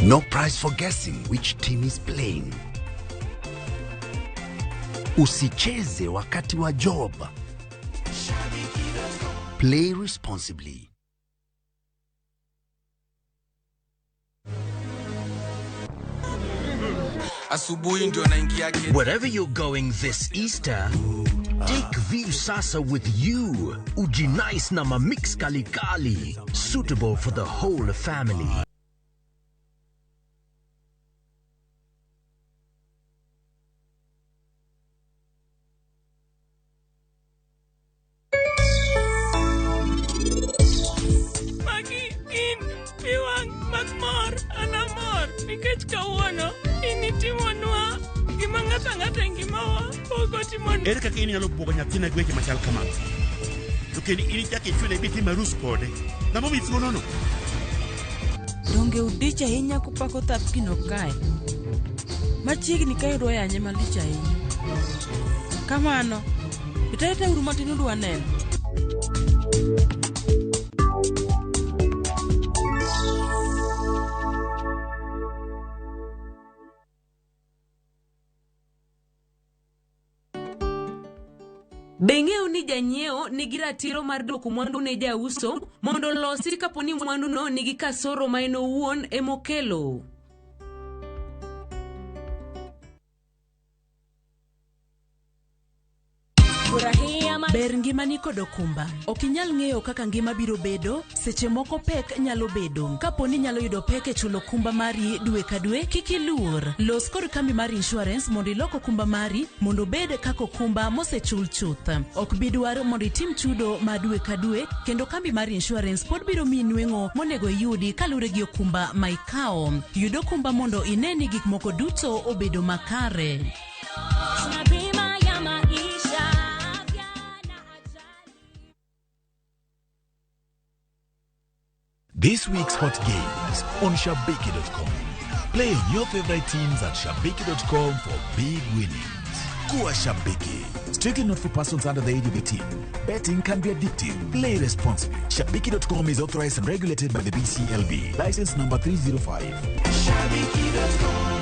No prize for guessing which team is playing. Usicheze wakati wa job. Play responsibly. Wherever you're going this Easter, take View Sasa with you. Uji nice na mamix kalikali, suitable for the whole family. Ere kaka ini nyalo buogo nyathina gweche machal kamago. To kendo ini chake chule biti marus kode. Namo mitsugo nono. Donge udicha hinya kupako thapkino kae. Machiegni kae ro yanye malicha hinya. Kamano, itareta uru matin udwa neno. Beng'eyo ni janyiewo nigi ratiro mar dwoko mwandu ne jauso mondo losi kaponi mwandu no nigi kasoro ma en owuon emokelo. Ber ngima ni kod okumba. Okinyal ng'eyo kaka ngima biro bedo, seche moko pek nyalo bedo. Kaponi nyalo yudo pek e chulo okumba mari dwe ka dwe, kik iluor. Los kod kambi mar insurance mondo ilok okumba mari mondo bed kaka okumba mosechul chuth. Ok bidwar mondo itim chudo ma dwe ka dwe, kendo kambi mar insurance pod biro miyi nweng'o monego iyudi kalure gi okumba ma ikawo. Yud okumba mondo ine ni gik moko duto obedo makare. This week's hot games on Shabiki.com. Play your favorite teams at Shabiki.com for big winnings. Kuwa Shabiki. Strictly not for persons under the age of 18. Betting can be addictive. Play responsibly. Shabiki.com is authorized and regulated by the BCLB. License number 305. Shabiki.com.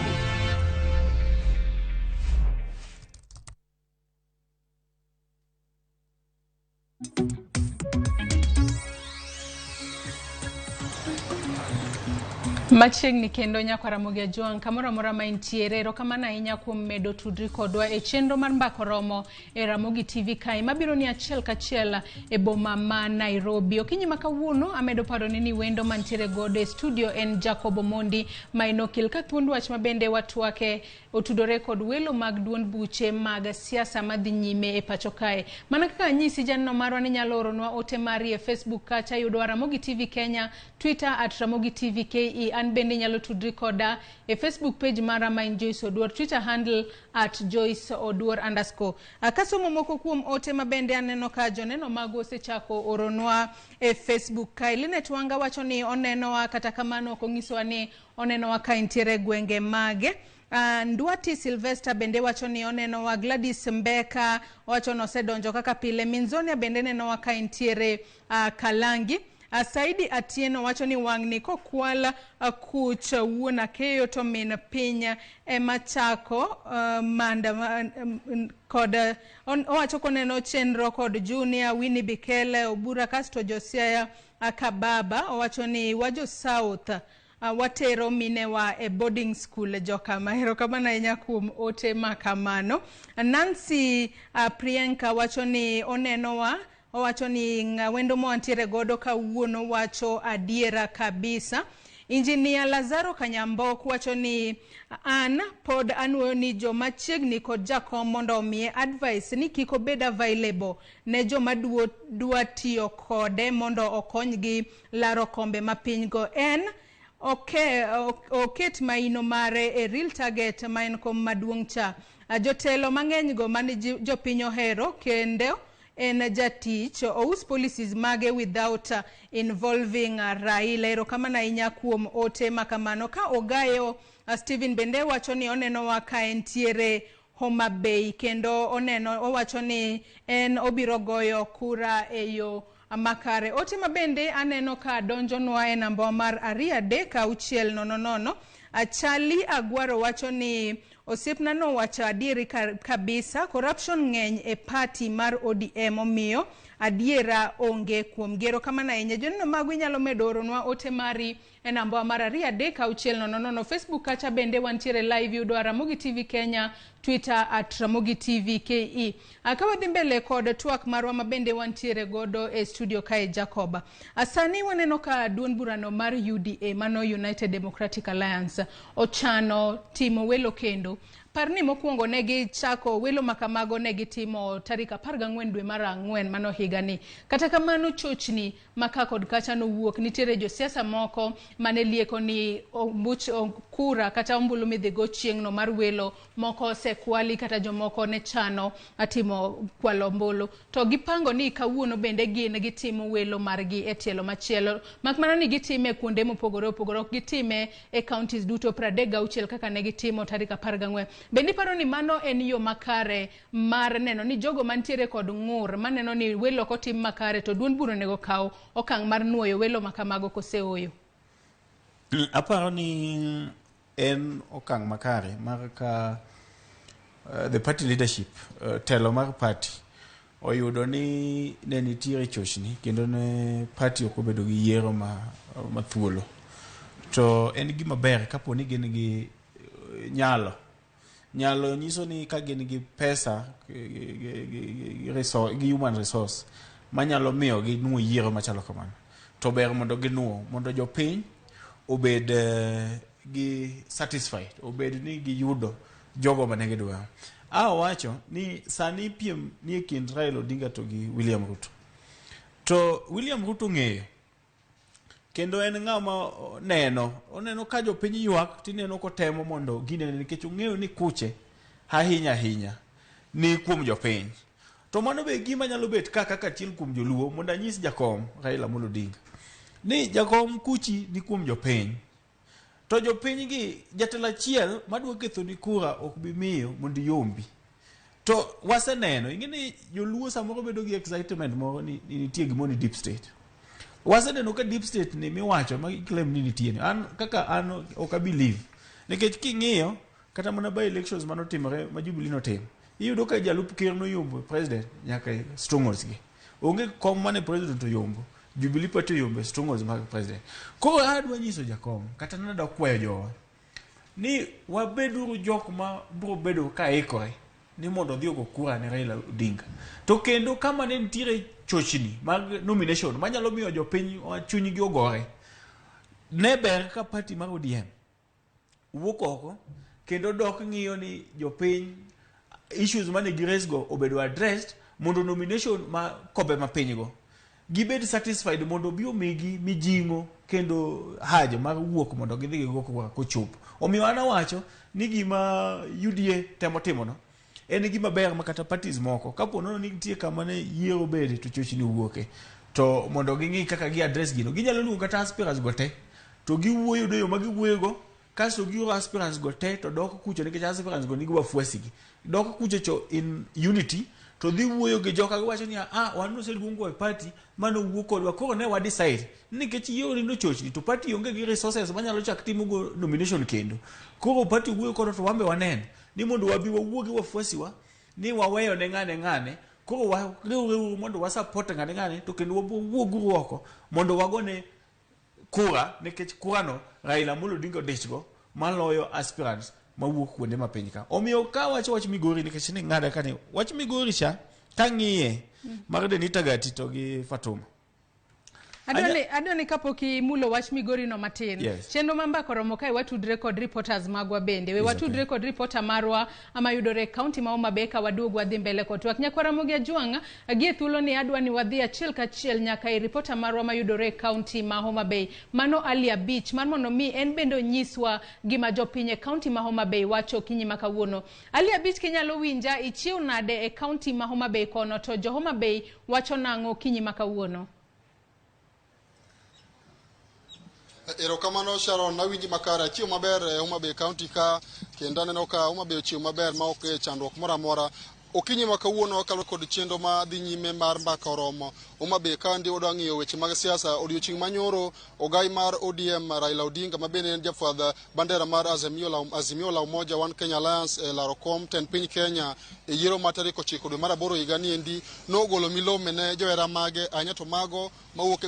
Machiegni kendo nyako Ramogi Ajuang kamoro amora ma intiere erokamano ahinya kuom medo tudri kodwa e chenro mar Mbaka Oromo e Ramogi TV kae mabiro ni achiel kachiel e boma ma Nairobi. Okinyi makawuono amedo paro ni wendo mantiere godo e studio en Jacob Mondi ma enokil ka thuond wach mabende watwake otudore kod welo mag duond buche mag siasa madhi nyime e pacho kae. Mana kaka nyisi janno marwa ni nyalo oronwa ote mari e Facebook kacha yudo Ramogi TV Kenya, Twitter @Ramogi TV KE an bende nyalo tudri koda e Facebook page mara ma in Joyce Oduor, Twitter handle @JoyceOduor_. Kasomo moko kuom ote ma bende aneno ka joneno mago osechako oronwa e Facebook ka Linet Wanga wacho ni onenowa kata kamano konyisowa ni onenowa ka intiere gwenge mage. Nduati Sylvester bende wacho ni onenowa. Gladys Mbaka wacho no sedonjo kaka pile. Minzonia bende nenowa ka intiere Kalangi. Saidi Atieno wacho ni wang'ni kokwala kuch wuona keyo to min pinya machako manda kod owacho koneno chenro kod Junior Winnie Bikele Obura kasto Josiaya Kababa owacho ni wajo South watero minewa e boarding school joka mahero kamana ahinya kuom ote makamano. Nancy Priyanka wacho ni onenowa. Owacho ni wendo mo antiere godo ka wuono wacho adiera kabisa. Engineer Lazaro Kanyambok wacho ni an pod anwoyo ni joma chiegni kod jakom mondo omiye advice ni kiko bed available ne joma dwa tiyo kode mondo okonygi laro kombe mapingo. En oket maino mare e real target ma en kom maduong' cha. Jotelo mang'eny go mane jopiny ohero kendo en jatich ous policies mage without involving Raila. Ero kama na inya kuom ote makamano. Ka Ogayo Steven bende wacho ni onenowa ka entiere Homa Bay kendo owacho ni en obiro goyo kura e yo makare. Ote mabende aneno ka donjonwa e namba mar 3-6-000. Achali Agwaro wacho ni osiepna no wacho adieri kabisa. Corruption ng'eny e party mar ODM omiyo adiera onge kuom gero kama na enye. Joneno magu inyalo medo oronwa ote mari e namba mar 3-6-000. Facebook kacha bende wantiere live yudo Ramogi TV Kenya, Twitter @Ramogi TV KE. Akawadhi mbele kod twak marwa mabende wantiere godo e studio kae Jacoba. Asani waneno ka duond burano mar UDA mano United Democratic Alliance ochano timo welo kendo. Parni mokwongo negi chako welo makamago negi timo tarika 14 dwe mar 4 mano higani. Kata kamano chochni maka kod kacha no wuok nitiere josiasa moko mane lieko ni kura kata ombulu midhigo chieng'no mar welo moko sekwali kata jomoko ne chano atimo kwalo ombulu. To gipango ni kawuono bende gin gitimo welo margi e tielo machielo. Makmana ni gitime kuonde mopogore opogore, gitime e counties duto 36 kaka ne gitimo tarika 14. Bendi paro ni mano en yo makare mar neno ni jogo mantiere kod ng'ur maneno ni welo kotim makare to duond buro nego kaw okang' mar nuoyo welo makamago koseoyo. Aparo ni en okang' makare mar ka the party leadership telo mar party oyudo ni ne nitiere chochni kendo ne party okobedo gi yiero ma thuolo. To en gima ber kapo ni gin gi nyalo nyiso ni ka gin gi pesa gi human resource manyalo miyo gi nuo yiero machalo kamano. To ber mondo ginuo mondo jopiny obed gi satisfied, obed ni giyudo jogo mane gidwaro. Wacho ni sani piem ni kind Raila Odinga to gi William Ruto. To William Ruto ng'eyo kendo en ng'ama oneno ka jopiny ywak tineno kotemo mondo ginene nikech ong'eyo ni kuche ahinya ni kuom jopiny. To mano be gima nyalo bet kaka achiel kuom joluo mondo anyis jakom Raila Amolo Odinga ni jakom kuchi ni kuom jopiny. To jopiny gi jatelo achiel madwa ketho ni kura ok bi miyo mondo yombi. To waseneno ing'eni joluo samoro bedo gi excitement moro ni nitie gimo ni deep state. Waseneno ka deep state ni miwacho ma claim ni nitie ni an ok believe nikech king'iyo kata mana by elections manotimore ma Jubilee notimo iyudo ka jalup ker no yombo president nyaka strongholds gi onge kom mane president to yombo Jubilee party yombo strongholds mag president. Ko adwa nyiso jakom kata nada kwayo jowa ni wabeduru jok ma bro bedo ka ikore ni mondo dhi go kura ne Raila Odinga. To kendo kama ne nitiere chochni mag nomination manyalo miyo jopiny chuny gi ogore, ne ber ka party mar ODM wuok oko kendo dok ng'iyo ni jopiny issues mane gi raise go obedo addressed mondo nomination ma kobe mapiny go gibed satisfied mondo bi omigi mijingo kendo haja mar wuok mondo gidhi go kochop. Omiyo an awacho ni gima UDA temo timo no en gima ber makata parties moko kapo nono ni nitie kama ne yiero bede to chochni wuoke to mondo ging'i kaka gi address gino. Ginyalo luongo kata aspirants go te to giwuoyo do yo ma giwuoyogo kasto gioro aspirants go te to doko kucho nikech aspirants go nigi wafuasigi. Doko kucho cho in unity to dhi wuoyo gi joka giwacho ni wan noseluongo e party mano wuok kodwa koro ne wadecide nikech yiero no chochni to party onge gi resources manyalo chak timo go nomination kendo. Koro party wuoyo kodwa to wambe waneno ni mondo wabi wawuogi wafuasiwa ni waweyo ne ng'ane koro wariwreuru mondo wasupport ng'ane to kendo wawuogu oko mondo wagone kura nikech kurano Raila Amolo Odinga odechgo maloyo aspirants mawuok kuonde mapiny ka. Omiyo ka wacho wach Migori nikech ni ng'ada kani wach Migori cha kang'iye mar Denita Gati to gi Fatuma. Adoni kapok imulo wach Migori no matin. Yes. Chenro ma Mbaka Oromo kae watudre kod reporters magwa bende. We watudre kod reporter marwa ama yudore county ma Homa Bay ka waduog wadhi mbele kod twak. Nyakwa Ramogi Ajuanga gie thuolo ni adwa ni wadhi achiel kachiel nyaka i reporter marwa ma yudore county ma Homa Bay. Mano Alia Beach mar mondo mi en bendo nyiswa gima jopinye county ma Homa Bay wacho kinyi makawuono. Alia Beach kinyalo winja ichiw nade e county ma Homa Bay kono to jo Homa Bay wacho nango kinyi makawuono. Erokamano Sharon, nawinji makara chiwo maber e Homa Bay County ka kendo aneno ka Homa Bay chiwo maber ma ok chandruok moro amora. Okinyi ma kawuono kalo kod chenro ma dhi nyime mar Mbaka Oromo. Homa Bay County odwa ng'iyo weche mag siasa. Odiochieng' manyoro ogai mar ODM Raila Odinga ma bende en jafwadh bandera mar Azimio la Umoja One Kenya Alliance e laro kom ten piny Kenya e yiero ma tarik 9 dwe mar 8 higa ni endi nogolo milome ne johera mage anya to mago mawuok e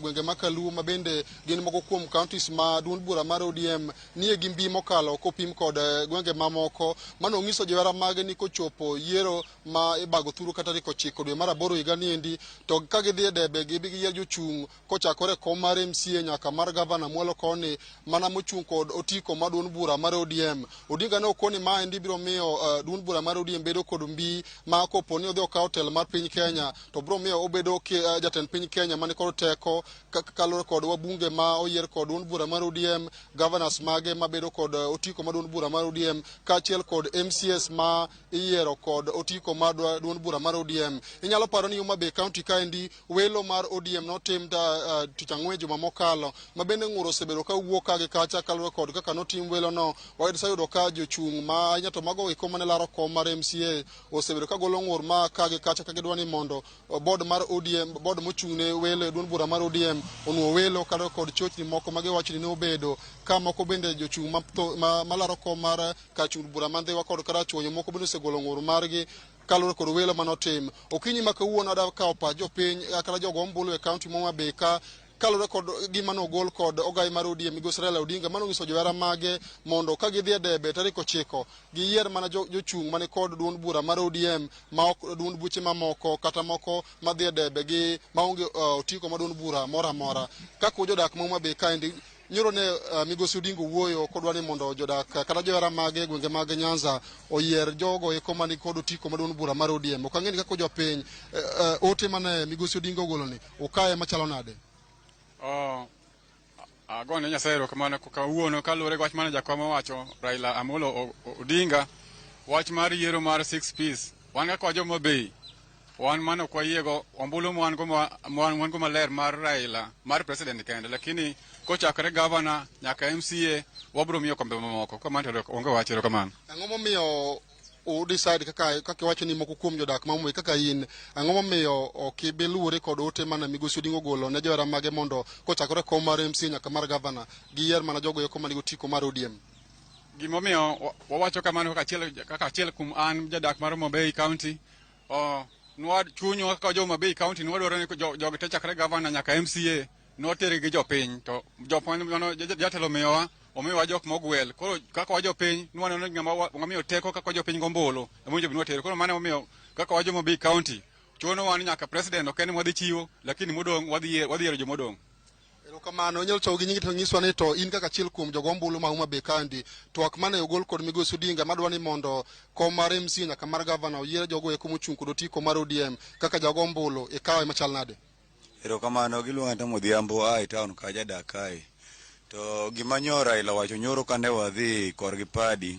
gwenge mag Kaluo ma bende gin moko kuom counties ma duond bura mar ODM nie gi mbi mokalo kopim kod gwenge mamoko. Mano ng'iso johera mage ni kochopo yiero ma ibago thuru kata tarik 9 dwe mar 8 higa ni endi to ka gidhi debe gibi giyier jochung' kochakore kom mar MCA nyaka mar gavana Mwalo koni mana mochung' kod otiko ma duond bura mar ODM. Odinga ne okoni ma endi biro miyo duond bura mar ODM bedo kod mbi ma kopo ni odhi okawo telo mar piny Kenya to biro miyo obedo jatend piny Kenya mani kod teko kalore kod wabunge ma oyier kod duond bura mar ODM, governors mage ma bedo kod otiko ma duond bura mar ODM kaachiel kod MCS ma iyiero kod otiko ma duond bura mar ODM. Inyalo paro ni Homa Bay County kaendi welo mar ODM notim tich ang'wen juma mokalo ma bende ng'uro osebedo ka wuok ka gi kacha kalore kod kaka notim welo no. Wayudo sayudo ka jochung' ma nyato mago iko mane laro kom mar MCA osebedo ka golo ng'ur ma ka gi kacha ka gidwa ni mondo board mar ODM board mochung' ne welo duond bura mar ODM onuo welo kalore kod chochni moko ma giwacho ni ne obedo ka moko bende jochung' ma laro kom mar kachung' bura mandhiwa kod karachuonyo moko bende osegolo ng'ur margi kalore kod welo manotim. Okinyi ma kawuono ada kawo pach jopiny kata jogo ombulu e county ma Homa Bay ka kalore kod gima nogol kod ogai mar ODM Migosi Raila Odinga mano ng'iso johera mage mondo ka gidhi e debe tarik 9 giyier mana jochung' mane kod duond bura mar ODM ma ok duond buche mamoko kata moko madhi e debe gi maonge otiko ma duond bura moro amora. Kaka jodak ma Homa Bay kaendi nyoro ne Migosi Odinga wuoyo kodwa ni mondo jodak kata johera mage gwenge mag Nyanza oyier jogo eko mani kod otiko ma duond bura mar ODM. Ok ang'e ni kaka jopiny ote mane Migosi Odinga ogolo ni okaye machalo nade. Agone Nyasaye erokamano kawuono kaluwore gi wach mane jakom wacho Raila Amolo Odinga wach mar yiero mar 6 piece. Wan kaka jo Homa Bay wan mano kwa yiego ombulu mwan go maler mar Raila mar president kende lakini kochakre governor nyaka MCA wabro miyo kombe mamoko kamano onge wach erokamano. Ang'o momiyo o decide kaka wacho ni moko kuom jodak mamuoyi kaka in ang'o momiyo ok ibeluwore kod ote mana Migosi Odinga ogolo ne johera mage mondo kochakore kom mar MCA nyaka mar gavana giyier mana jogo eko manigi otiko mar ODM. Gimomiyo wawacho kamano kaka achiel kuom an jadak mar Homa Bay County chunyo kaka jo Homa Bay County nwadwaro ni jogo te chakre gavana nyaka MCA notere gi jopiny to jopiny jatelo miyowa omiyowa jok mogwel koro kaka wajo piny nwaneno ni ng'amiyo teko kaka wajo piny gombolo emojo binwa tere koro mano omiyo kaka wajo Homa Bay County chuno wan nyaka president ok en wadhi chiwo lakini modong wadhi yiero jomodong. Erokamano inyalo chogo gi nyingi to nyiswa ni to in kaka achiel kuom jogo ombulu ma Homa Bay County twak mane ogol kod Migosi Odinga madwa ni mondo kom mar MCA nyaka mar gavana oyier jogo eko mochung' kod otiko mar ODM kaka jogo ombulu ikawe machal nade. Erokamano giluonga ta modhiambo ai town kaja dakai. To gimanyora ila wacho nyoro kane wadhi korgi padi.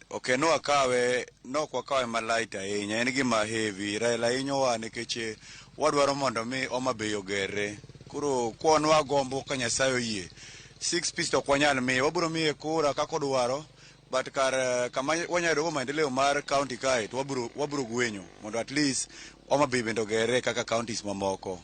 Okay, no akawe no kwakawe malaita ahinya en gima heavy Raila inyowa nikech wadwaro mondo mi Homa Bay ogere. Koro kwanwa gombo ka Nyasaye oyie 6 piece to kwanyal mi wabiro miye kura kako dwaro but kar kama wanyayudo maendeleo mar county kae to wabiro gwenyo mondo at least Homa Bay bende ogere kaka counties mamoko.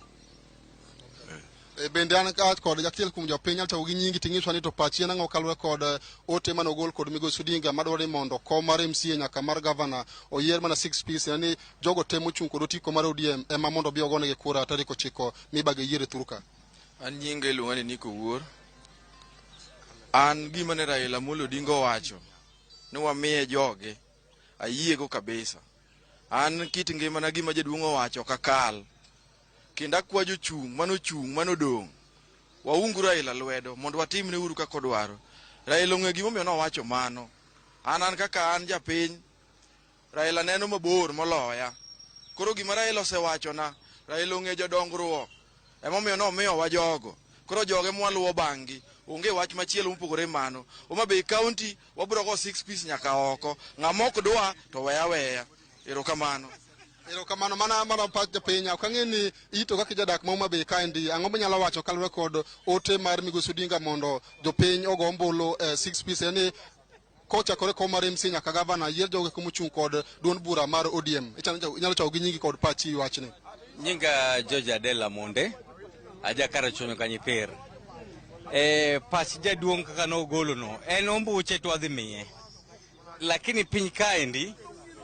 Bende an kod jatiel kum jopiny to gi nyingi ting'iswa ni to pachi en ang'o kaluwore kod ote mane ogol kod Migosi Odinga madwaro ni mondo kom mar MCA nyaka mar gavana oyier mana 6 piece yani jogo temo chung kod otiko mar ODM ema mondo bi ogonegi kura tarik 9 mibage yiere thuruka. An nyinga iluonga ni Niko Wuor. An gima ne Raila Amolo Odinga owacho ni wamiye joge ayiego kabisa. An kit ngimana gima jaduong' owacho kakal. Kendo akwajo chung' manodong'. Waungu Raila lwedo mondo watimne uru kaka odwaro. Raila ong'e gimomiyo nowacho mano. An kaka an japiny, Raila neno mabor moloya. Koro gima Raila osewachona, Raila ong'e jodongruok. Emomiyo nomiyowa jogo. Koro joge mwaluwo bang'gi. Onge wach machielo mopogore mano. Homa Bay County wabiro go 6 piece nyaka oko. Ng'ama ok dwa to weya. Erokamano. Erokamano mana pach jopiny ok ang'e ni ito kaka jadak ma Homa Bay kaendi ang'o manyalo wacho kaluwore kod ote mar Migosi Odinga mondo jopiny ogo ombulu 6 piece yani kochakore kom mar MC nyaka gavana yier joge komochung' kod duond bura mar ODM. Inyalo chao gi nyingi kod pachi wachne. Nyinga George Adela Monde aja kara chonyo kanyiper. Pach jaduong' kaka nogolo no en ombuche to wadhi miye. Lakini piny kaendi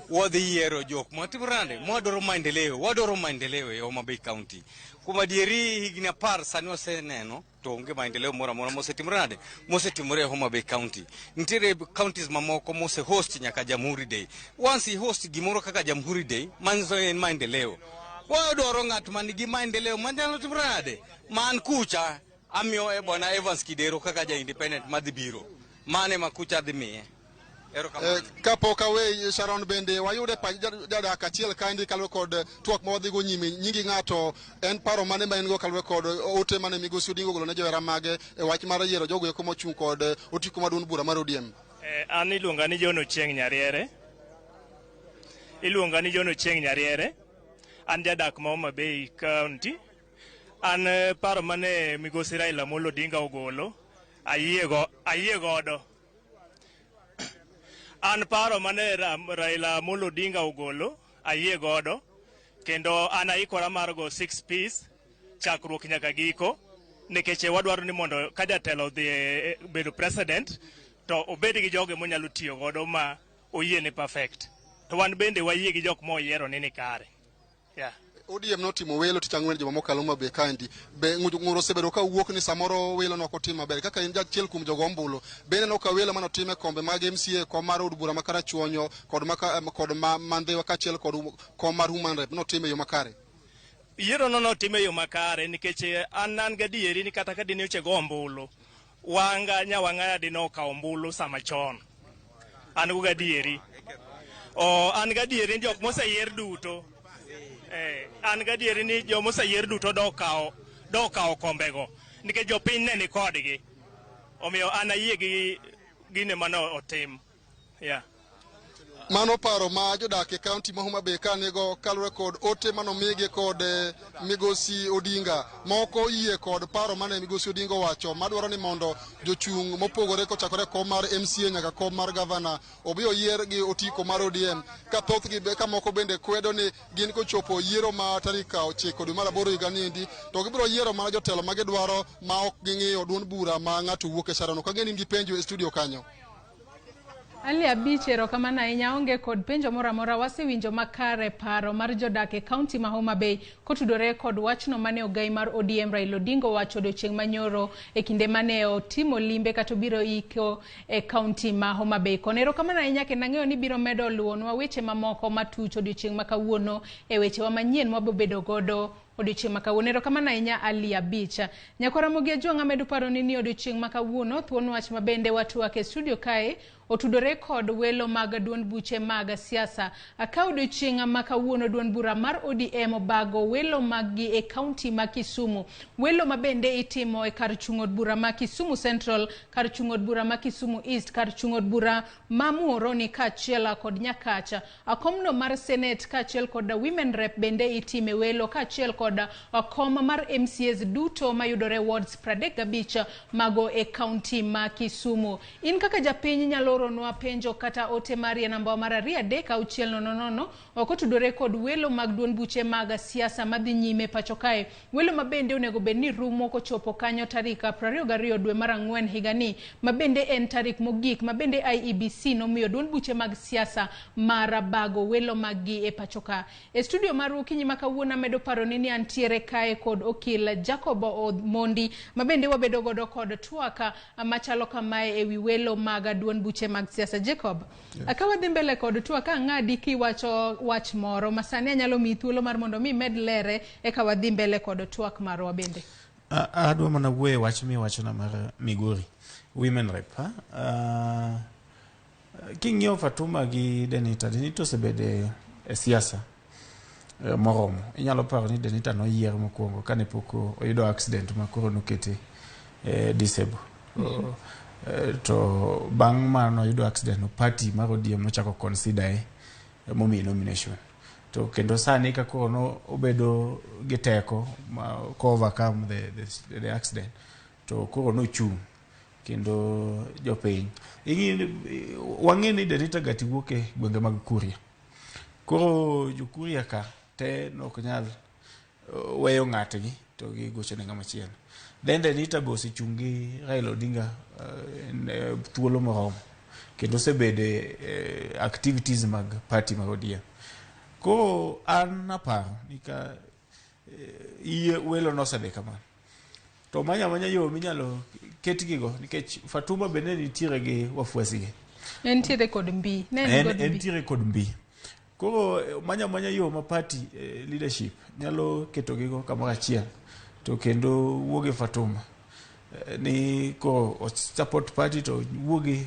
wadhi yiero jok matimrande mwadoro maendeleo e Homa Bay County. Kuma dieri higni 10 sani waseneno to onge maendeleo moro amora mosetimore e Homa Bay County. Nitiere counties mamoko mose host nyaka Jamhuri Day. Once he host gimoro kaka Jamhuri Day, manzo en maendeleo. Wadoro ng'at man gi maendeleo manyalo timrade. Man kucha amiyo e bwana Evans Kidero kaka ja independent madhibiro. Mane makucha dhi miye. Kapok awe Sharon bende wayude pa jadak achiel kaendi kaluwore kod twak ma wadhigo nyime nyingi ng'ato en paro mane ma en go kaluwore kod ote mane Migosi Odinga ogolo ne johera mage e wach mar yiero jogo eko mochung' kod otiko maduong' bura mar ODM. An iluonga ni John Ochieng Nyariere. An jadak ma Homa Bay County. An paro mane Migosi Raila Amolo Odinga ogolo ayie godo. An paro mane Raila Amolo Odinga ogolo ayie godo kendo an aikora mar go 6 piece chakruok nyaka giko nikech wadwaro ni mondo ka jatelo dhi bedo president to obed gi joge monyalo tiyo godo ma oyie ni perfect. To wan bende wayie gi jok moyiero ni kare. ODM notimo welo tich ang'wen juma mokalo Homa Bay kaendi. Be ng'uro osebedo ka wuok ni samoro welo no ok otim maber. Kaka en jachiel kuom jogo ombulu. Bende no ka welo mano time kombe mag MCA kom mar od bura makara chuonyo kod mandhewa kachiel kod kom mar human rep notime yo makare. Yiero no time yo makare nikech an gadieri ni kata ka dine uche go ombulu. Nyawang'aya dino ka ombulu sama chon. An go gadieri. An gadieri jok moseyier duto. An gadieri ni jomo sayier duto do kao kombego nikech jopiny ne ni kodgi omiyo an ayie gi gine mano otim. Mano paro ma jodak e kaunti ma Homa Bay kanego kaluwore kod ote mano migi kod Migosi Odinga moko yie kod paro mane Migosi Odinga owacho madwaro ni mondo jochung' mopogore kochakore kom mar MCA nyaka kom mar gavana obi oyier gi otiko mar ODM ka thothgi ka moko bende kwedo ni gin kochopo yiero ma tarik 9 dwe mar 8 higa niendi to gibiro yiero mana jotelo ma gidwaro ma ok ging'iyo duond bura ma ng'ato wuok e Sharon. Ka ng'eni gi penjo e studio kanyo. Ali abichero kamana ahinya onge kod penjo moro amora wasewinjo makare paro mar jodak e kaunti ma Homa Bay kotudore kod wachno mane ogai mar ODM Raila Odinga wacho odiochieng' manyoro e kinde mane otimo limbe kata biro iko e kaunti ma Homa Bay. Konero kamana ahinya kendo ang'eyo ni biro medo luonwa weche mamoko matucho odiochieng' ma kawuono e weche wa manyien mwabobedo godo odiochieng' makawuono. Erokamano ahinya Ali Abicha. Nyako Ramogi Ajuang amedo paro ni odiochieng' makawuono thuon wach mabende watwak e studio kae otudore kod welo mag duond buche mag siasa. Ka odiochieng' makawuono duond bura mar ODM obago welo maggi e kaunti ma Kisumu. Welo mabende itimo e kar chung'od bura ma Kisumu Central, kar chung'od bura ma Kisumu East, kar chung'od bura ma Muhoroni kaachiel kod Nyakacha. Komno mar Senate kaachiel kod Women Rep bende itime welo kaachiel kod kom mar MCAs duto mayudore wards 35 mago e kaunti ma Kisumu. In kaka japiny nyalo oronwa penjo kata ote mari namba mar 36000 okotudore kod welo mag duond buche mag siasa madhi nyime pacho kae. Welo mabende onego bedni rumo kochopo kanyo tarik 22 dwe mar 4 higani, mabende en tarik mogik mabende IEBC nomiyo duond buche mag siasa mar bago welo maggi e pacho ka. E studio mar Okinyi makawuono amedo paro ni antiere kae kod okil Jacob Omondi mabende wabedo godo kod twaka machalo kamae ewi welo mag duond buche mag siasa. Jacob, akawa dhi mbele kod twaka ng'adi kiwacho wach moro masani anyalo mi thuolo mar mondo mi med lere eka wadhi mbele kod twak marwa bende. Adwa mana wuoye wach mi wachona mar Migori Women Rep. King'iyo Fatuma gi Denita osebede e siasa moromo. Inyalo paro ni Denita noyier mokwongo kane pok oyudo accident ma koro nokete disable. To bang' mano oyudo accident no party mar ODM nochako consider momi nomination. To kendo sani ka koro no obedo gi teko ko overcome the accident to koro no chung kendo jopiny wang'e ni Denita gati wuok e gwenge mag Kuria. Koro Kuria ka te nok nyal weyo ng'atgi to gigocho ne ng'ama chielo. Then Denita be osechungi Raila Odinga thuolo moromo kendo osebede activities mag party mag ODM. Koro an aparo ni ka welo nosedhi kamano to manya yo minyalo ketgigo nikech Fatuma bende nitiere gi wafuasige. Entiere kod mbi. Entiere kod mbi. Koro manya yo ma party leadership nyalo ketogigo kamoro achiel to kendo wuoge Fatuma ni ko support party to wuoge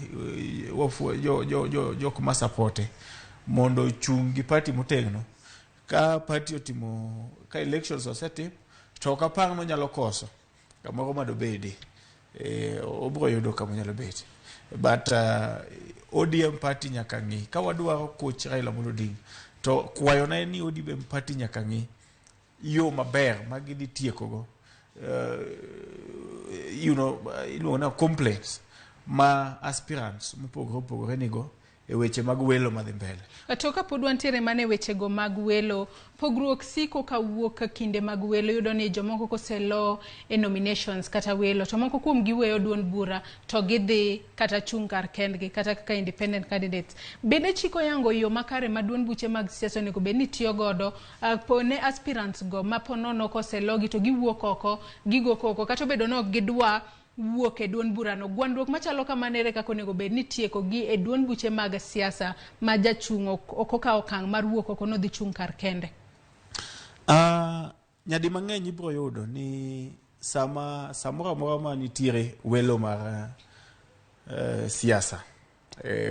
jok ma supporte mondo chungi party motegno ka party otimo ka elections osetim to kapang no nyalo koso kamoro madobedi obro yudo kama nyalo beti. But ODM party nyaka ng'i ka wadwaro coach Raila Odinga to kwayona ni ODM party nyaka ng'i yo maber magidhi tiekogo iluongo na complaints ma aspirants mopogore nigo e weche mag welo madhi mbele. To ka pod wantiere mane wechego mag welo, pogruok siko ka wuok kinde mag welo, yudo ni jomoko koselo e nominations kata welo to moko kuom giweyo duond bura to gidhi kata chung kar kendgi kata kaka independent candidates. Bende chiko yango yo makare ma duond buche mag siasa onego bedni tiyo godo pone aspirants go maponono koselogi to giwuok oko gigo koko kata bedo no gidwa wuok e duond burano. Gwandruok machalo kamanere kako nego bedni tieko gi e duond buche mag siasa ma jachung oko ka okang mar wuok oko no dhi chung kar kende. Nyadi mang'eny ibro yudo ni samora mora ma nitiere welo mar siasa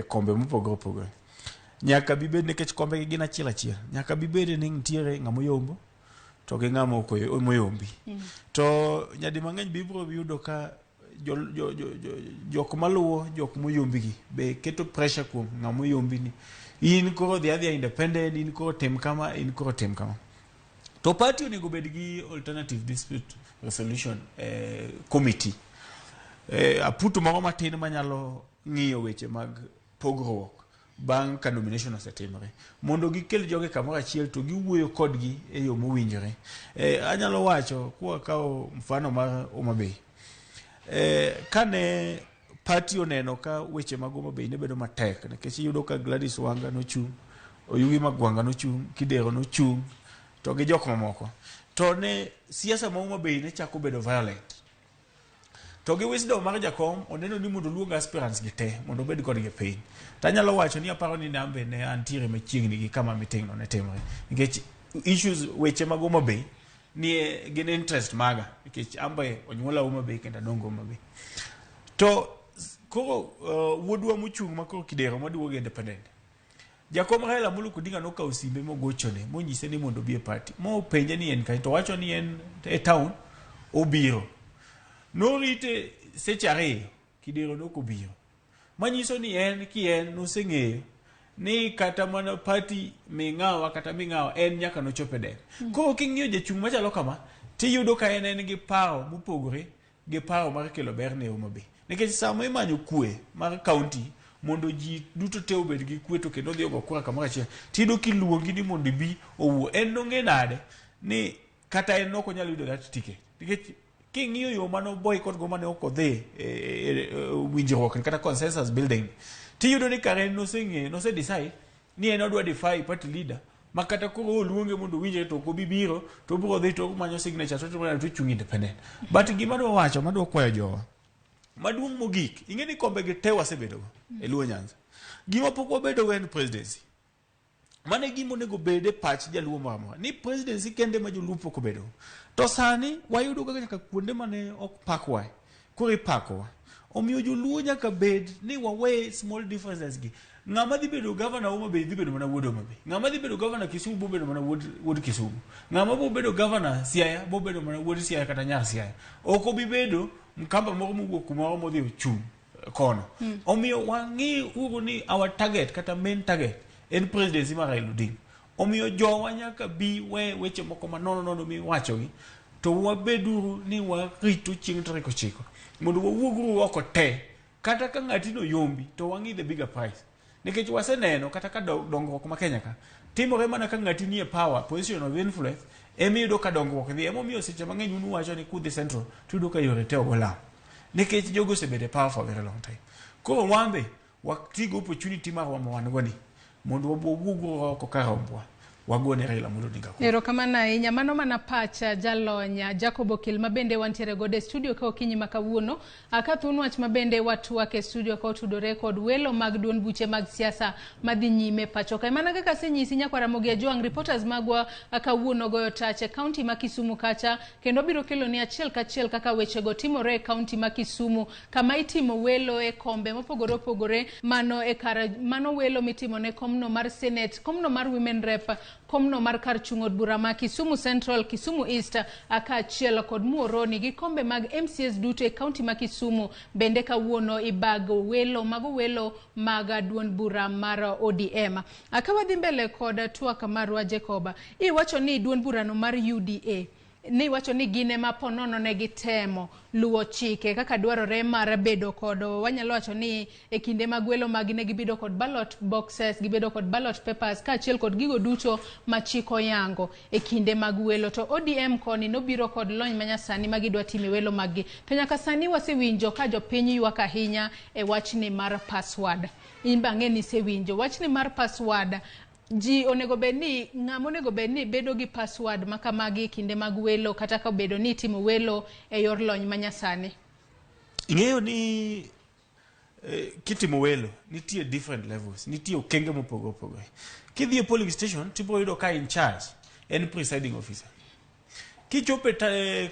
kombe mopogore nyaka bibed nikech kombe gin achiel nyaka bibed ni nitiere ng'amoyombo to gi ng'amo moyombi. To nyadi mang'eny bibro yudo ka jok maluwo jok moyombigi be keto pressure kuom ng'amo yombi ni in koro the other independent, in koro tem kama, in koro tem kama. To party onego bed gi alternative dispute resolution committee aputo moro matin manyalo ng'iyo weche mag pogruok bang' ka nomination osetimore mondo gikel joge kamoro achiel to giwuoyo kodgi e yo mowinjore. Anyalo wacho kuwa kao mfano mar Homabay. Kane party oneno ka weche mag Homabay ne bedo matek nikech iyudo ka Gladys Wanga nochung, Oyugi Magwanga nochung, Kidero nochung to gi jok mamoko to ne siasa ma Homabay ne chako bedo violent. To gi wisdom mar jakom oneno ni mondo luong aspirants gi te mondo bed kodgi piny. Tanyalo wacho ni aparo ni nambe ne antiere machiegni gi kama meeting no ne timore nikech issues weche mag Homabay ni gin interest maga nikech ambe onyuola Homa Bay kendo adongo Homa Bay. To koro wuodwa mochung' ma koro Kidero maduogo independent. Jakom Raila Amolo Odinga nokawo simbe mogochone monyise ni mondo obi e party. Mo penje ni en kae to wacho ni en e town obiro. Norite seche ariyo Kidero nokobiro. Manyiso ni en kien noseng'eyo ni kata mana party ming'awa kata ming'awa en nyaka nochope den. Koro king'iyo jachung' machalo kama tiyudo ka en gi paro mopogore gi paro mar kelo ber ne Homa Bay. Nikech sama imanyo kwe mar county mondo ji duto te obed gi kwe to kendo dhi ogo kura kamoro achiel tiyudo kiluongi ni mondo ibi owuo. En nong'e nade ni kata en ok onyalo yudo that ticket. Nikech king'iyo yo mano boycott go mane ok odhi winjruok kata consensus building tiyudo ni kare noseng'e decide ni en odwa defy party leader makata koro oluonge mondo winjre to ko bibiro to biro dhi to manyo signature to chung independent. But gima dwa wacho madwa kwayo jowa maduong' mogik ing'e ni kombe gi te wasebedo e Luo Nyanza. Gima pok wabedo en presidency. Mane gima onego bede pach jaluo moro ni presidency kende ma jolupo ko bedo. To sani wayudo kaka kuonde mane ok pakwa koro ipakowa. Omiyo joluo nyaka bed ni wawe small differences gi. Ng'ama dhi bedo governor Homa Bay dhi bedo mana wuod Homa Bay. Ng'ama dhi bedo governor Kisumu bo bedo mana wuod Kisumu. Ng'ama bo bedo governor Siaya bo bedo mana wuod Siaya kata nyar Siaya. Ok obi bedo mkamba moro mowuok kumoro modhi ochung' kono. Omiyo wang'i uru ni our target kata main target en presidency mar Raila Odinga. Omiyo jowa nyaka bi weche moko manono mi wachogi to wabeduru ni warito chieng' tarik 9 mondo wawuoguru oko te kata ka ng'atino yombi to wang'i the bigger price. Nikech waseneno kata ka dongruok ma Kenya ka timore mana ka ng'ati nie power position of influence emiyudo ka dongruok dhi. Emomiyo seche mang'eny unu wacho ni kudhi central tuyudo ka yore te ogolam nikech jogo osebede power for a very long time. Koro wambe watigo opportunity mar wan go ni mondo wawuoguru oko ka rombwa wagone Raila Amolo Odinga. Erokamano ahinya. Mano mana pacha jalonya Jacob Okil mabende wantiere gode studio ka okinyi makawuono aka thun wach mabende watwake studio ka otudore kod welo mag duond buche mag siasa madhi nyime pacho ka. Mana kaka senyisi nyakwa Ramogi Ajuang reporters magwa kawuono goyo tache county ma Kisumu kacha kendo biro kelo ni achiel kachiel kaka weche go timore e county ma Kisumu kama itimo welo e kombe mopogore mano e kara mano welo mitimo ne komno mar Senate, komno mar Women Rep, komno mar kar chung'od bura ma Kisumu Central, Kisumu East aka achiel kod Muoroni gi kombe mag MCS duto e county ma Kisumu bende kawuono ibago welo mag duond bura mar ODM. Akawadhi mbele kod twak marwa Jacob. Iwacho ni duond bura no mar UDA ni wacho ni gine ma ponono ne gitemo luwo chike kaka dwarore mar bedo kod wanyalo wacho ni e kinde magwelo magine gibedo kod ballot boxes gibedo kod ballot papers ka achiel kod gigo duto machiko yango e kinde magwelo. To ODM koni nobiro kod lony manyasani magidwa time welo magi to nyaka sani wasewinjo ka jopiny ywak ahinya e wachni mar password. Imbang'e ni sewinjo wachni mar password. Ji onego bedni ng'ama onego bedni bedo gi password makamagi kinde mag welo kata ka bedo ni timo welo e yor lony manyasani. Ing'eyo ni kitimo welo nitie different levels, nitie okenge mopogore. Kidhi e polling station tipo yudo ka in charge en presiding officer. Kichope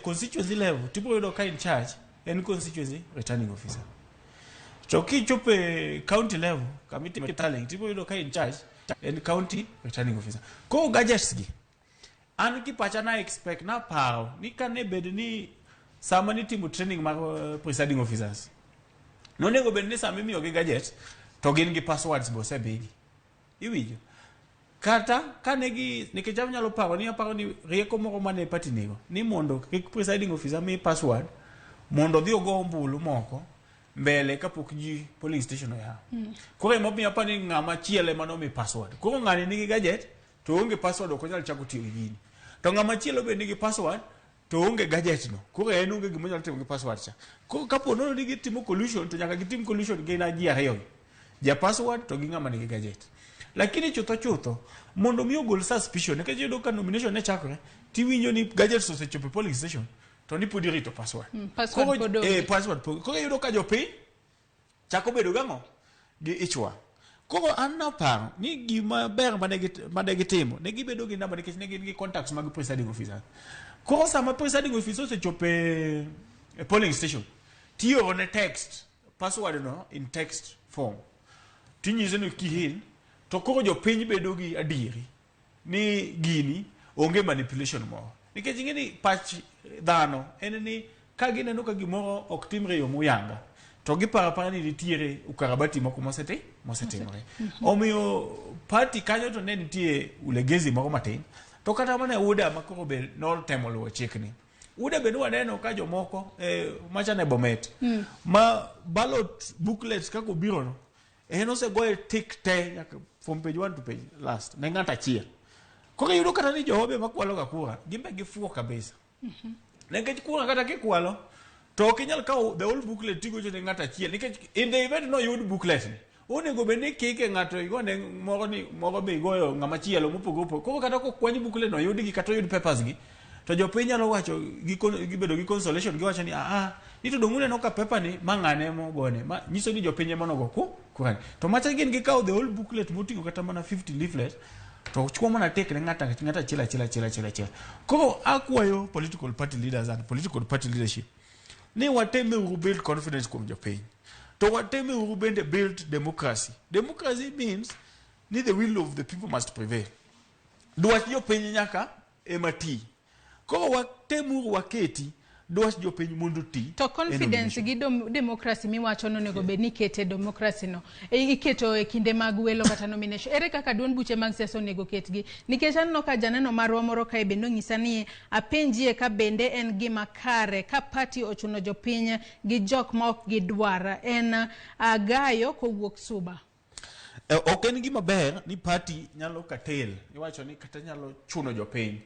constituency level tipo yudo ka in charge en constituency returning officer. So kichope county level kamiti tallying tipo yudo ka in charge and county returning officer. Ko gadgets gi an ki pacha na expect na paro ni kane bed ni sama ni timo training mag presiding officers no nego bed ni sama imiyo gi gadget to gin gi passwords bo se bigi iwijo kata kane gi nikech nyalo paro ni rieko moro mane party nigo ni mondo kik presiding officer mi password mondo dhi ogo ombulu moko mbele kapok ji polling station ya. Koro emomiyo apani ng'ama chiele mano mi password. Koro ng'ani nigi gadget to onge password ok onyal chako tiyo gi gini. To ng'ama chielo be nigi password to onge gadget no. Koro en onge gima nyalo timo gi password cha. Koro kapo nono ni gitimo collusion to nyaka gitim collusion gi na ji ariyo. Ja password to gi ng'ama nigi gadget. Lakini chutho mondo mi ogol suspicion nikech yudo ka nomination ne chakore tiwinjo ni gadgets osechopo polling station to ni podi rito password. Password. Koro yudo ka jopiny chako bedo gang'o gi ichwa. Koro an naparo ni gima ber mane gitimo ne gibedo gi namba nikech ne gin gi contacts mag presiding officers. Koro sama presiding officer osechope a polling station tiyo ne text password no in text form tinyiso ni kihil to koro jopiny bedo gi adieri ni gini onge manipulation moro nikech ing'eni pach dhano en ni ka gineno ka gimoro ok timre yo muyanga to giparo apara ni nitiere ukarabati moko mosetimore. Omiyo party kanyo to ne nitie ulegezi moro matin to kata mana UDA makoro be notemo luwo chikni. UDA be waneno ka jomoko machane Bomet ma ballot booklets kako biro no en osegoye tik te from page 1 to page last ne ng'ata achiel. Koro yudo kata ni johobe makwalo ga kura gimbe gifuo kabisa. Nikech kura kata kikwalo to ok inyal kawo the whole booklet tigo ne ng'ata achiel nikech in the event no yud booklet ni onego bed ni kike ng'ato igone moro be igoyo ng'ama chielo mopogore opogore. Koro kata kokwany booklet no yud gi kata yud papers gi to jopiny nyalo wacho gibedo gi consolation giwacho ni ito dong'une no ka paper ni mang'ane mogone ma nyiso ni jopiny ema nogo kurani to macha gin gikawo the whole booklet moting'o kata mana 50 leaflet to chwo mana tek ne ng'ata achiel. Koro akwayo political party leaders and political party leadership ni wateme uru build confidence kuom jopiny to wateme uru bende build democracy. Democracy means ni the will of the people must prevail. Dwach jopiny nyaka emati. Koro wateme uru waketi dwach jopiny mondo ti to confidence gi democracy miwacho no nego be ni kete democracy no iketo e kinde mag welo kata nomination ere kaka duond buche mag siasa nego ketgi nikech anno ka janeno marwa moro kae be no nyisa ni apenjie ka bende en gima kare ka party ochuno jopiny gi jok ma ok gidwara en gayo kowuok Suba. Ok en gima ber ni party nyalo katel iwacho ni kata nyalo chuno jopiny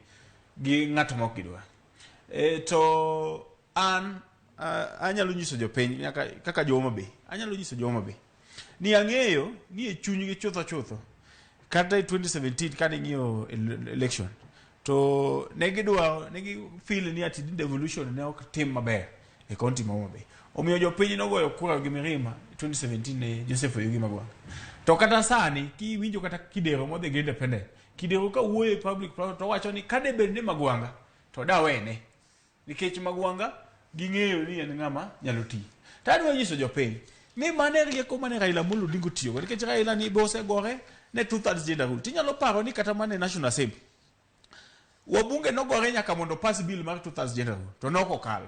gi ng'at ma ok gidwara. To anyalo nyiso jopiny kaka Joma Bay anyalo nyiso Joma Bay ni ang'eyo ni e chunygi chutho kata 2017 kane ng'iyo election to ne feel ni ati devolution ne ok tim maber e county ma Homa Bay. Omiyo jopiny nogoyo kura gi mirima 2017 ne Joseph Oyugi Magwang. To kata sani kiwinjo kata Kidero modhi gi independent Kidero ka wuoyo e public to wacho ni kade bed ni Magwanga to dawene nikech Magwanga ging'eyo ni en ng'ama nyalo ti. Tadwa nyiso jopiny ni mane rieko mane Raila Amolo Odinga tiyogo nikech Raila ni bose gore ne 2/3 gender rule. Tinyalo paro ni kata mane National Assembly wabunge nogore nyaka mondo pass bill mar 2/3 gender rule to noko kalo.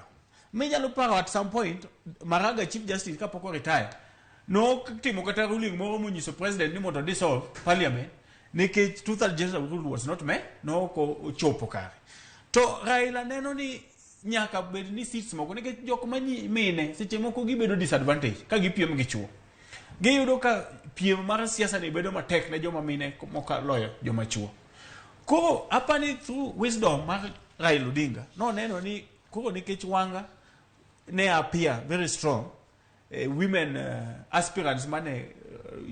Minyalo paro at some point Maraga Chief Justice kapoko retire no timo kata ruling moro monyiso president ni mondo dissolve parliament nikech 2/3 gender rule was not met no ko chopo kare. To Raila neno ni nyaka bed ni seats moko nikech jok mine seche moko gibedo disadvantage ka gipiem gi chuo. Giyudo ka piem mar siasa ni bedo matek ne joma mine mokaloyo joma chuo. Koro apani through wisdom mar Raila Odinga no neno ni koro nikech wanga ne appear very strong women aspirants mane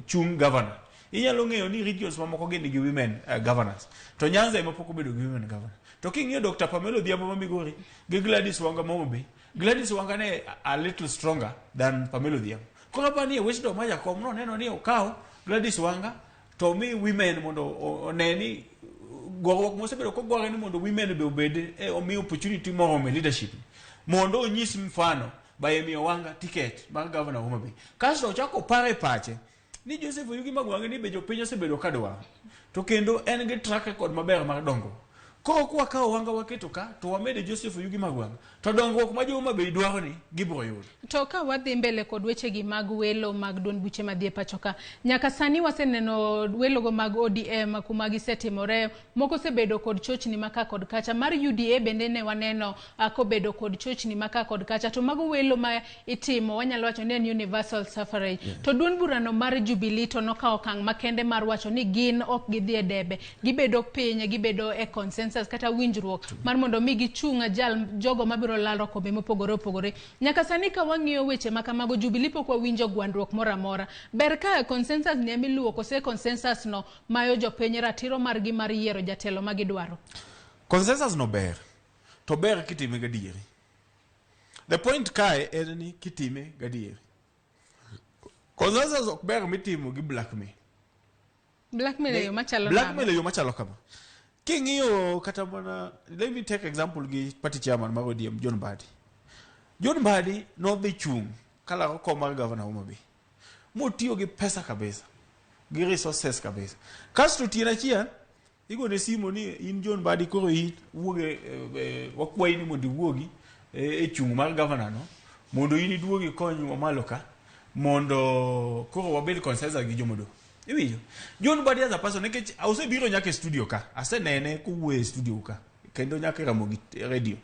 chung governor. Inyalo ng'eyo ni regions mamoko gin gi women governors. To Nyanza ema pok obedo gi women governor. To king'iyo Dr. Pamela Odhiambo ma Migori gi Gladys Wanga ma Homa Bay, Gladys Wanga ne a little stronger than Pamela Odhiambo. Koro apani wisdom ma Jakom no neno ni okawo Gladys Wanga to mi women mondo oneni gorwok mosebedo kogore ni mondo women be obed omi opportunity moro me leadership mondo onyis mfano by miyo Wanga ticket mar governor Homa Bay. Kasto ochako pare pache ni Joseph Oyugi Magwang ni be jopiny osebedo ka dwaro to kendo en gi track record maber mar dongo. Koro kwa kawo Wanga waketo ka to wamede Joseph Oyugi Magwang to dongruok ma Joma Bay dwaro ni gibro yudo. To ka wadhi mbele kod wechegi mag welo mag duond buche madhi e pachoka nyaka sani waseneno welogo mag ODM kuma gisetimore moko sebedo kod chochni maka kod kacha mar UDA bende ne waneno kobedo kod chochni maka kod kacha to mago welo ma itimo wanyalo wacho ni en universal suffrage. To duond burano mar Jubilee to nokawo okang' makende mar wacho ni gin ok gidhi e debe gibedo piny gibedo e consensus kata winjruok mar mondo mi gichunga jogo mabiro lalo kombe mopogore opogore. Nyaka sani ka wang'iyo weche makamago Jubilee pok wawinjo gwandruok moro amora. Ber ka consensus ni emiluwo kose consensus no mayo jopiny ratiro margi mar yiero jatelo ma gidwaro. Consensus no ber. To ber kitime gadieri. The point kae en ni kitime gadieri. Consensus ok ber mitimo gi blackmail. Blackmail yo machalo. Blackmail yo machalo kama. King'iyo kata mana, let me take example gi party chairman mar ODM John Mbadi. John Mbadi no dhi chung kala ko mar governor Homa Bay. Motiyo gi pesa kabisa. Gi resources kabisa. Kasto tiena chia igo ne simo ni in John Mbadi koro hit wuoge wakwai ni mondo wuogi e chung mar governor no mondo ini duogi konyo malo ka mondo koro wabed consensus gi jomodo. Iwijo. John Mbadi as a person nekech ause biro nyaka studio ka. Ase nene kuwe studio ka. Kendo nyaka Ramogi radio.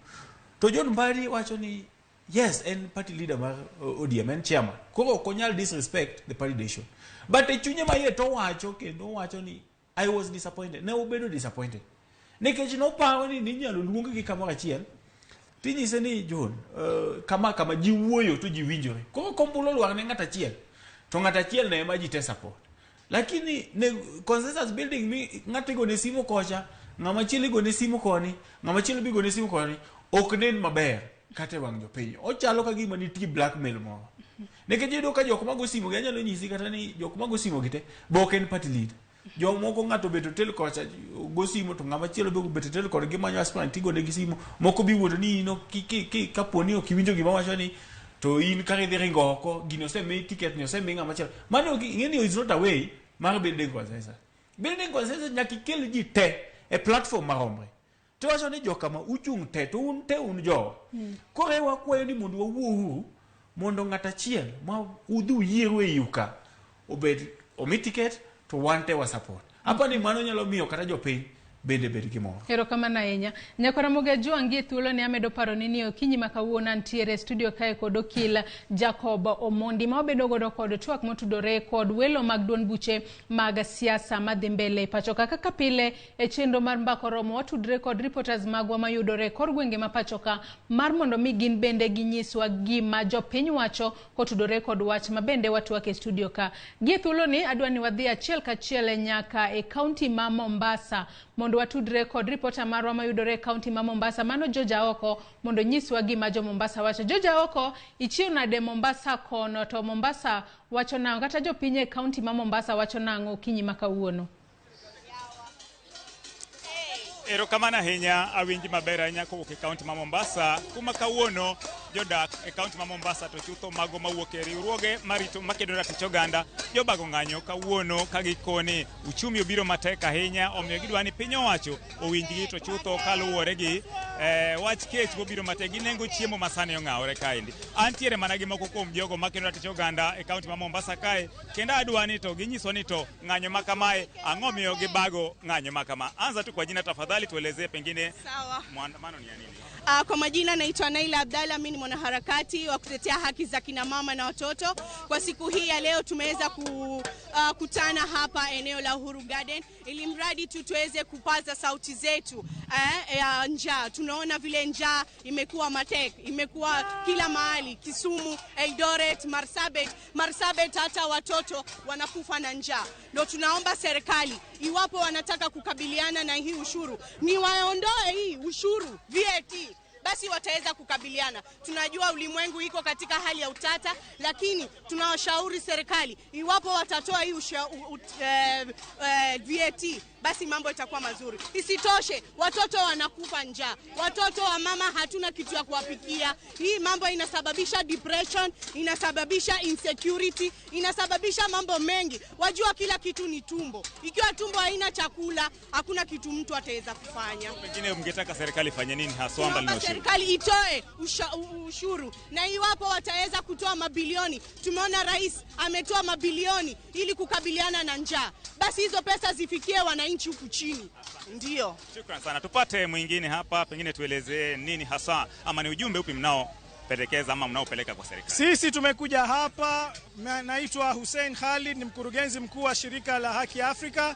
To John Mbadi wacho ni yes, and party leader mar ODM and chairman. Koro konyal disrespect the party nation. But e chunye maye to wacho kendo wacho ni I was disappointed. Ne obedo disappointed. Nekech no pawo ni ninyalo luongo gi kamoro achiel. Tinyise ni John, kama ji wuoyo to ji winjore. Koro kombulo lwar ne ng'ata achiel. To ng'ata achiel ne ema ji te support. Lakini ne consensus building mi ng'ato go ne simo kocha, ng'ama chielo go ne simo koni, ng'ama chielo bi go ne simo koni, ok nen maber kata wang jopiny. Ochalo ka gima nitie blackmail moro. Nekech iyudo ka jok mago simo gi anyalo nyisi kata ni jok mago simo gi te bok en party lead. Jok moko ng'ato beto tel kocha go simo to ng'ama chielo be beto tel kod gi manyo aspirant tigo ne gi simo. Moko bi wuoto ni no kaponi ok iwinjo gima wacho ni to in kare dhi ringo oko gino se mi ticket ni se mi ng'ama chielo. Mano ng'eni is not a way mar building consensus. Building consensus nyaka ikel ji te e platform maromre. To wacho ni joka ma uchung te to un te un jo. Kore wakwayo ni mondo wawuo mondo ng'ata achiel ma udhu yiero e yuka obed omi ticket to wante wa support. Hapa ni mano nyalo miyo kata jopiny bende bed gimoro. Erokamano ahinya. Nyako Ramogi Ajuang thuolo ne amedo paro ni okinyi ma kawuono antiere studio kae kod okil Jacob Omondi ma obedo godo kod twak motudore kod welo mag duond buche mag siasa madhi mbele pacho kaka pile e chenro mar Mbaka Oromo watudre kod reporters magwa mayudore kod gwenge ma pacho ka mar mondo mi gin bende ginyiswa gima jopiny wacho kotudore kod wach ma bende watwak e studio ka. Gie thuolo ni adwa ni wadhi achiel kachiel nyaka e county ma Mombasa mondo watudre kod reporter marwa mayudore county ma Mombasa mano Joja Oko mondo nyiswa gima jo Mombasa wacho. Joja Oko ichiu nade Mombasa kono to Mombasa wacho nango kata jopiny e county ma Mombasa wacho nango okinyi ma kawuono. Erokamano ahinya awinji maber ahinya kowuok e county ma Mombasa kuma kawuono jodak e county ma Mombasa to chutho mago mawuok e riwruoge marito makedo ratich oganda jobago ng'anyo kawuono ka gikoni uchumi obiro matek ahinya omiyo gidwa ni piny owacho owinjgi to chutho kaluwore gi wach kech mobiro matek gi nengo chiemo masani ong'awore kaendi. Antiere mana gi moko kuom jogo makedo ratich oganda e county ma Mombasa kae kendo adwa ni to ginyiso ni to ng'anyo makamae ang'o miyo gibago ng'anyo makama. Anza tu kwa jina tafadhali tuelezee pengine maandamano ni ya nini? Kwa majina naitwa Naila Abdalla, mimi ni mwanaharakati wa kutetea haki za kina mama na watoto. Kwa siku hii ya leo tumeweza kukutana hapa eneo la Uhuru Garden ili mradi tu tuweze kupaza sauti zetu ya njaa. Tunaona vile njaa imekuwa matek, imekuwa kila mahali, Kisumu, Eldoret, Marsabit hata watoto wanakufa na njaa. Ndio tunaomba serikali iwapo wanataka kukabiliana na hii ushuru ni waondoe hii ushuru VAT, basi wataweza kukabiliana. Tunajua ulimwengu iko katika hali ya utata, lakini tunawashauri serikali iwapo watatoa hii VAT, basi mambo itakuwa mazuri. Isitoshe watoto wanakufa njaa, watoto wa mama hatuna kitu ya kuwapikia. Hii mambo inasababisha depression, inasababisha insecurity, inasababisha mambo mengi. Wajua kila kitu ni tumbo. Ikiwa tumbo haina chakula, hakuna kitu mtu ataweza kufanya. Pengine mngetaka serikali ifanye nini haswa mbali na ushuru? Serikali itoe ushuru, na iwapo wataweza kutoa mabilioni, tumeona rais ametoa mabilioni ili kukabiliana na njaa, basi hizo pesa zifikie wananchi huku chini. Ndio. Shukrani sana. Tupate mwingine hapa, pengine tuelezee nini hasa ama ni ujumbe upi mnaopelekeza ama mnaopeleka kwa serikali? Sisi tumekuja hapa, naitwa Hussein Khalid, ni mkurugenzi mkuu wa shirika la Haki Afrika.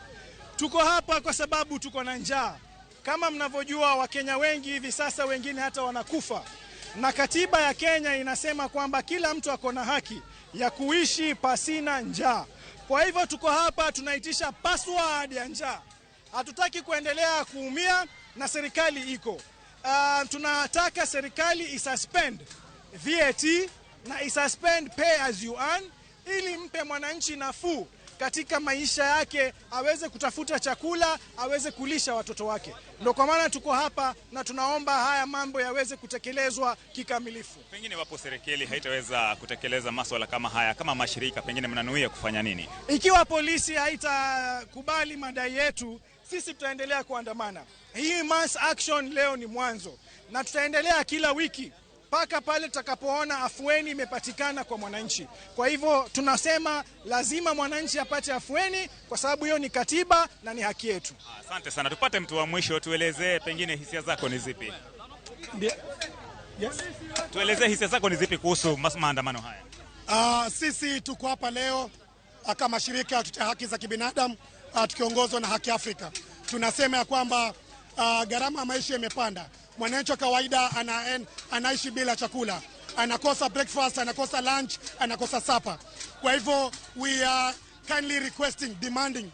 Tuko hapa kwa sababu tuko na njaa. Kama mnavyojua Wakenya wengi hivi sasa wengine hata wanakufa. Na katiba ya Kenya inasema kwamba kila mtu ako na haki ya kuishi pasina njaa. Kwa hivyo tuko hapa tunaitisha password ya njaa. Hatutaki kuendelea kuumia na serikali iko. Tunataka serikali isuspend VAT na isuspend pay as you earn ili mpe mwananchi nafuu. katika maisha yake, aweze kutafuta chakula, aweze kulisha watoto wake. Ndio kwa maana tuko hapa na tunaomba haya mambo yaweze kutekelezwa kikamilifu. Pengine wapo serikali haitaweza kutekeleza masuala kama haya, kama mashirika pengine mnanuia kufanya nini? Ikiwa polisi haitakubali madai yetu, sisi tutaendelea kuandamana. Hii mass action leo ni mwanzo, na tutaendelea kila wiki mpaka pale tutakapoona afueni imepatikana kwa mwananchi. Kwa hivyo tunasema lazima mwananchi apate afueni, kwa sababu hiyo ni katiba na ni haki yetu. Asante sana. Tupate mtu wa mwisho, tuelezee pengine hisia zako ni zipi? Yes. Tuelezee hisia zako ni zipi kuhusu maandamano haya? Sisi tuko hapa leo kama shirika ya kutetea haki za kibinadamu tukiongozwa na Haki Afrika. Tunasema ya kwamba gharama ya maisha imepanda. Mwananchi wa kawaida anaishi bila chakula, anakosa breakfast, anakosa lunch, anakosa supper. Kwa hivyo we are kindly requesting, demanding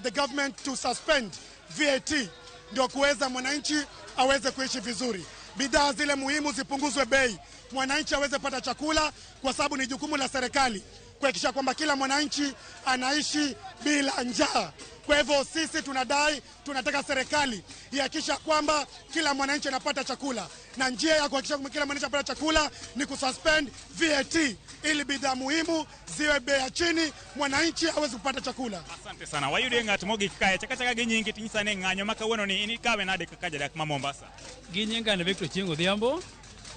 the government to suspend VAT ndio kuweza mwananchi aweze kuishi vizuri. Bidhaa zile muhimu zipunguzwe bei, mwananchi aweze pata chakula, kwa sababu ni jukumu la serikali kuhakikisha kwamba kila mwananchi anaishi bila njaa. Kwa hivyo sisi tunataka serikali ihakikisha kwamba kila mwananchi anapata chakula, na njia ya kuhakikisha kwamba kila mwananchi anapata chakula ni kususpend VAT ili bidhaa muhimu ziwe bei ya chini, mwananchi aweze kupata chakula. Asante sana. Wayude ngat mogi kae chakachaga ginyingi tinyisane ng'anyo makawuono ni kawe nade kaka jadak ma Mombasa. Ginyinga ne Victor Chingo Dhiambo.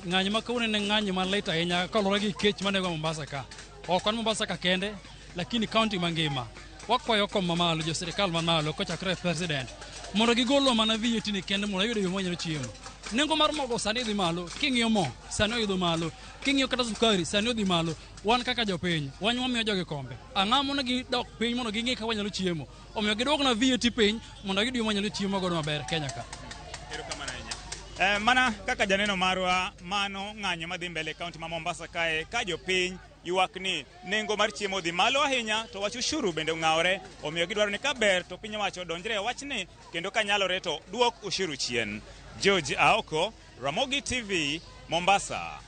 Ng'anyo makawuono ne ng'anyo malit ahinya kalore gi kech mane go Mombasa ka. Ok an Mombasa ka kende, lakini county mangima. Wakwayo kom mamalo jo serikal mamalo ko chakre president mondo gigolo mana VAT ni kende mondo yudo yo monyalo chiemo. Nengo mar mogo sani dhi malo, king'iyo mo sani oyudo malo, king'iyo kata sukari sani odhi malo. Wan kaka jopiny wan wamiyo jogi kombe, ang'o mondo gidok piny mondo ging'i ka wanyalo chiemo, omiyo gidwok na VAT piny mondo giyud yo monyalo chiemo godo maber Kenya ka. Mana kaka janeno marwa mano ng'anyo madhi mbele kaunti ma Mombasa kae ka jopiny ywak ni nengo mar chiemo dhi malo ahinya, to wach ushuru bende ong'awore, omiyo gidwaro ni kaber to piny owacho donjre wachni kendo kanyalore to duok ushuru chien. George Aoko, Ramogi TV, Mombasa.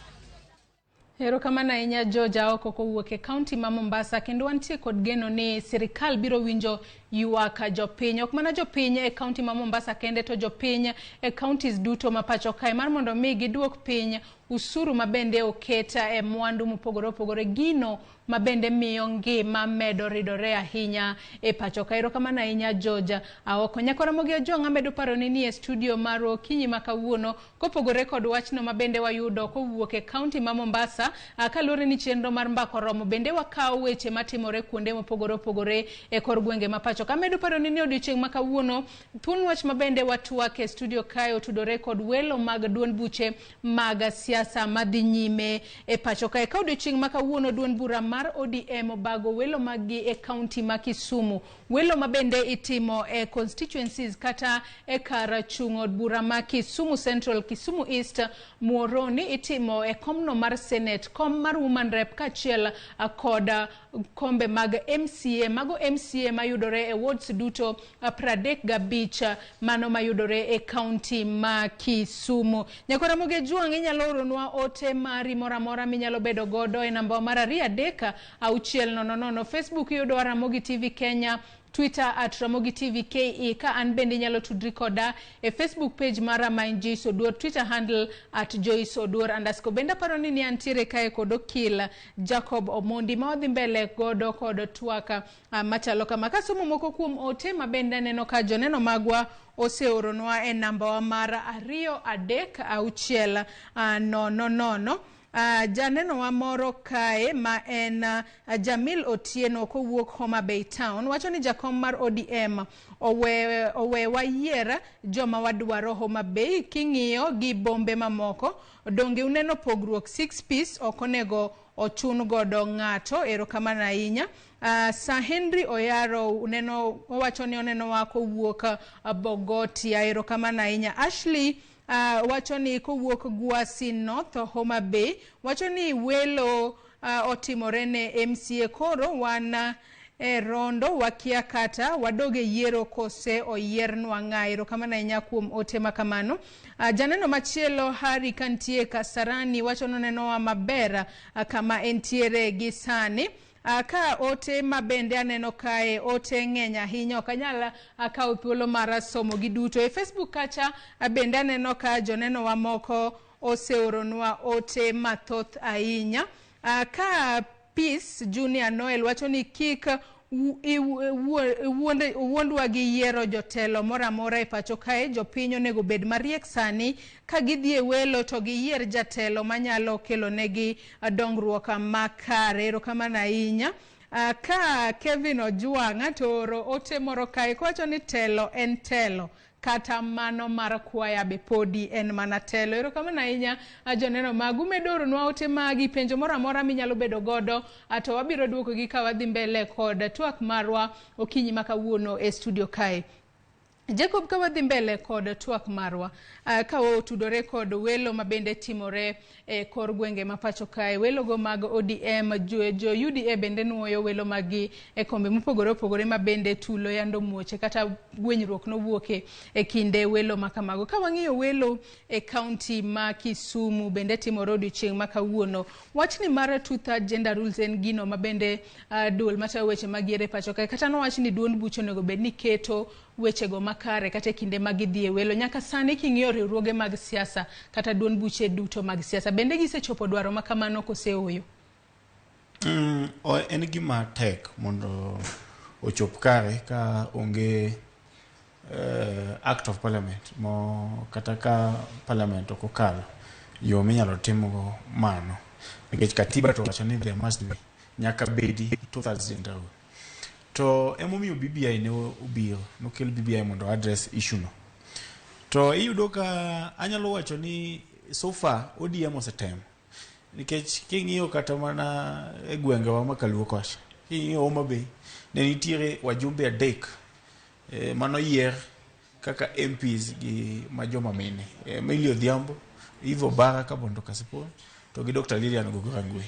Erokamano ahinya George Aoko kowuok e kaunti ma Mombasa, kendo wantie kod geno ni sirikal biro winjo ywak jopiny. Ok mana jopiny e kaunti ma Mombasa kende, to jopiny e counties duto ma pacho kae mar mondo mi giduok piny usuru mabende oketa e mwandu mopogore opogore, gino mabende miyo ngima medo ridore ahinya e pacho kae. Erokamano ahinya George Aoko. Nyako Ramogi Ojonga medo paro ni e studio mar Okinyi ma kawuono kopogore kod wachno mabende wayudo kowuok e kaunti ma Mombasa, kaluwore ni chenro mar Mbaka Oromo bende wakawo weche matimore kuonde mopogore opogore e kor gwenge ma pacho ka. Medo paro ni odiochieng' ma kawuono thuon wach mabende watwak e studio kae otudore kod welo mag duond buche mag siasa madhi nyime e pacho kae. Ka odiochieng' ma kawuono duond bura mar ODM obago welo magi e kaunti ma Kisumu, welo mabende itimo e constituencies kata e kar chung' od bura ma Kisumu Central, Kisumu East, Muoroni itimo e komno mar Senate, kom mar Woman Rep kachiel kod kombe mag MCA, mago MCA mayudore e wards duto 35 mano mayudore e kaunti ma Kisumu. Nyako Ramogi Ojonga inyalo oronwa ote mari moramora minyalo bedo godo e namba mar 23600. Facebook yudo Ramogi TV Kenya, Twitter @Ramogi TV KE, ka an bende nyalo tudri koda e Facebook page mara Joyce Oduor, Twitter handle @Joyce Oduor _ benda paro ni antiere kae kod okil Jacob Omondi ma odhi mbele godo kod twaka machalo kama. Kasomo moko kuom ote mabende neno ka joneno magwa oseoronwa e namba wa mara 23600. Janeno wa moro kae ma en Jamil Otieno kowuok Homa Bay Town wacho ni jakom mar ODM owe wayiera joma wadwaro Homa Bay king'iyo gi bombe mamoko, donge uneno pogruok 6 piece okonego ochun godo ng'ato. Erokamano ahinya. Sa Henry Oyaro uneno wacho ni oneno wako wuok Bogotia. Erokamano ahinya. Ashley wacho ni kowuok Gwasi North Homa Bay wacho ni welo otimore ne MCA, koro wan rondo wakia kata wadoge yiero kose oyiernwa ng'a. Erokamano ahinya kuom ote makamano. Janeno machielo Hari kantie Kasarani wacho noneno wa maber kama entiere gi sani. ka ote mabende aneno kae ote ng'eny ahinya ok anyal akawo thuolo mar somo gi duto. E Facebook kacha bende aneno ka joneno wa moko oseoronwa ote mathoth ahinya. Ka Peace Junior Noel wacho ni kik wuondwa gi yiero jotelo moramora e pacho kae. Jopiny onego bed mariek sani ka gidhie Welo to giyier jatelo manyalo kelo negi dongruok makare. Erokamano ahinya. Ka Kevin Ojwanga toro ote moro kae kowacho ni telo en telo kata mano mar kwaya be podi en mana telo. Erokamano ahinya joneno magu medoronwa ote magi penjo moro amora minyalo bedo godo to wabiro duoko gi ka wadhi mbele kod twak marwa okinyi makawuono e studio kae. Jacob ka wadhi mbele kod twak marwa ka otudore kod welo mabende timore kor gwenge mapacho kae. Welo go mag ODM jo UDA bende nuoyo welo magi kombe mopogore opogore mabende tulo yando muoche kata gwenyruok nowuoke kinde welo makamago. Ka wang'iyo welo county ma Kisumu bende timore odiochieng' makawuono. Wachni mar 2/3 gender rules en gino mabende duol matayo weche magiere pacho kae kata nowach ni duond bucho onego bed ni keto weche go makare kata kinde magidhie welo. Nyaka sani king'iyo riwruoge mag siasa kata duond buche duto mag siasa bende gisechopo dwaro makamano koseoyo. En gima tek mondo ochop kare ka onge act of parliament mo kata ka parliament okokalo yo minyalo timo mano. Nikech katiba to wacho ni there must be nyaka bedi 2/3 gender rule. To emomiyo BBI ne obiro nokel BBI mondo address issue no. To iyudo ka anyalo wacho ni so far ODM osetem. Nikech king'iyo kata mana e gwenge wa makaluo kocha, king'iyo Homa Bay ne nitiere wajumbe adek mano yier kaka MPs gi majoma mine. Emilio Odhiambo, Ivo Baraka Bondo Kasipon to gi Dr. Lilian Gogorangwe.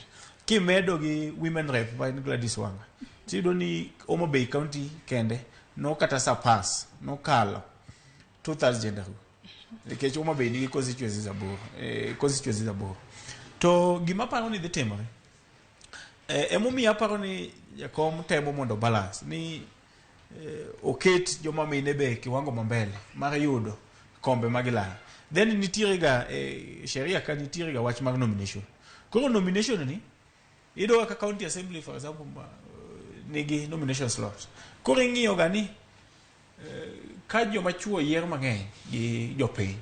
Kimedo gi women rep by Gladys Wanga. Tido ni Homa Bay County kende no kata surpass no kalo 2/3 gender rule. Nikech Homa Bay ni constituencies aboro. To gima paro ni dhi timore. Emomiyo aparo ni jakom temo mondo balance ni oket joma mine be kiwango mambele mar yudo kombe magilala. Then nitiere ga sheria ka nitiere ga wach mag nomination. Koro nomination ni ido ka county assembly for example nigi nomination slot. Koro ing'iyo ga ni ka joma chuo yier mang'eny gi jopiny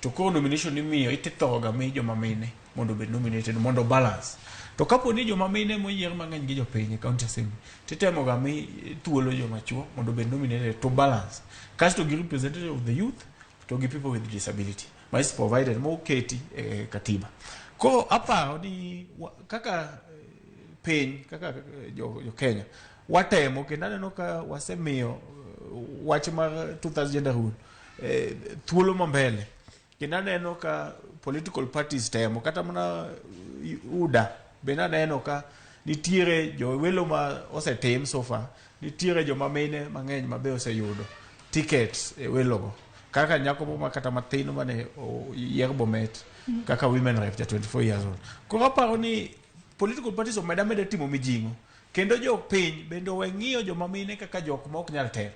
to koro nomination ni miyo itithoga mi joma mine mondo bed nominated mondo balance. To kapo ni joma mine moyier mang'eny gi jopiny e county assembly titemo ga mi thuolo joma chuo mondo bed nominated to balance. Kasto gi representative of the youth to gi people with disability mas provided mo keti katiba. Koro aparo ni kaka piny kaka jo Kenya watemo kendo aneno ka wasemiyo wach mar 2/3 gender rule thuolo mambele. Kendo aneno ka political parties temo kata mana UDA bende aneno ka nitiere jo welo ma osetim so far, nitiere joma mine mang'eny mabe oseyudo tickets e welo go kaka nyako ma kata matin mane yier Bomet kaka women rep 24 years old. Koro aparo ni political parties omeda timo mijingo kendo jo piny bende weng'iyo joma mine kaka jok ma ok nyal telo.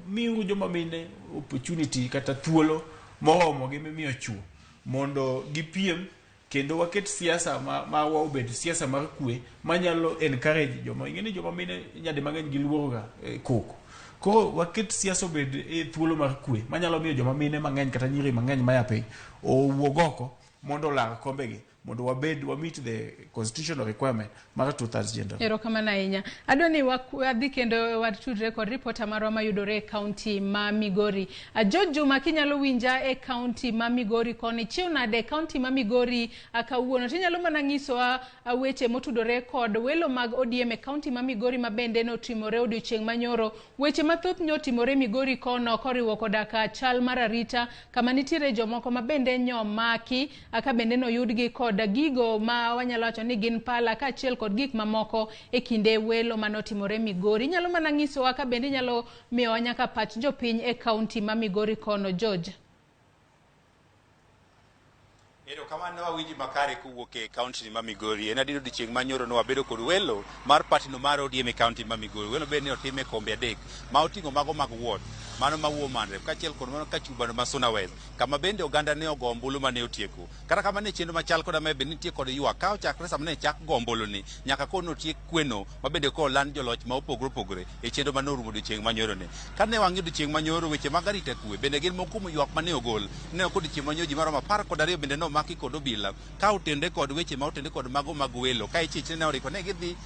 Miuru joma mine opportunity kata thuolo moromo gi mimiyo chuo mondo gipiem kendo waket siasa ma obed siasa mar kwe manyalo encourage joma ing'eni joma mine nyadi mang'eny giluoro ga koko. Koro waket siasa obed thuolo mar kwe manyalo miyo joma mine mang'eny kata nyiri mang'eny maya piny owuog oko mondo lar kombegi mondo wa meet the constitutional requirement mar 2/3 gender. Erokamano ahinya. Adwani wadhi kendo watudre kod reporter marwa mayudore e county ma Migori. Jojuma kinyalo winja e county ma Migori koni chiwnade county ma Migori kawuono tinyalo mana ng'isowa weche motudore kod welo mag ODM e county ma Migori mabende notimore odiochieng' manyoro. Weche mathoth nyotimore Migori kono koriwo koda ka chal mar arita kama nitiere jomoko mabende nyomaki aka bende noyudgi kod gigo ma wanyalo wacho ni gin pala ka achiel kod gik mamoko e kinde welo manotimore Migori. Nyalo mana ng'isowa ka bende nyalo miyowa nyaka pach jopiny e county ma Migori kono. George. Ero kamano wawinji makare kuwuok e kaunti ni ma Migori. En adier odiochieng' manyoro no wabedo kod welo mar party no mar ODM e kaunti ma Migori. Welo bende ne otime kombe adek ma oting'o mago mag ward, mano ma wuo Mandrep, kaachiel kod mano kachubano ma Suna West, kama bende oganda ne ogo ombulu mane otieko. Kata kamano chenro machal koda ma bende nitie kod ywak ka ochakre sama ne chak go ombulu ni nyaka kono otiek kweno ma bende ko land joloch ma opogore opogore e chenro mane orumo odiochieng' manyoro ne. Kane wang'e odiochieng' manyoro weche mag arita kwe bende gin mokumo ywak mane ogol. Ne ok odiochieng' manyoro ji maromo 12 bende no maki kod obila ka otende kod weche ma otende kod mago mag welo ka ichichne ne oriko ne gidhi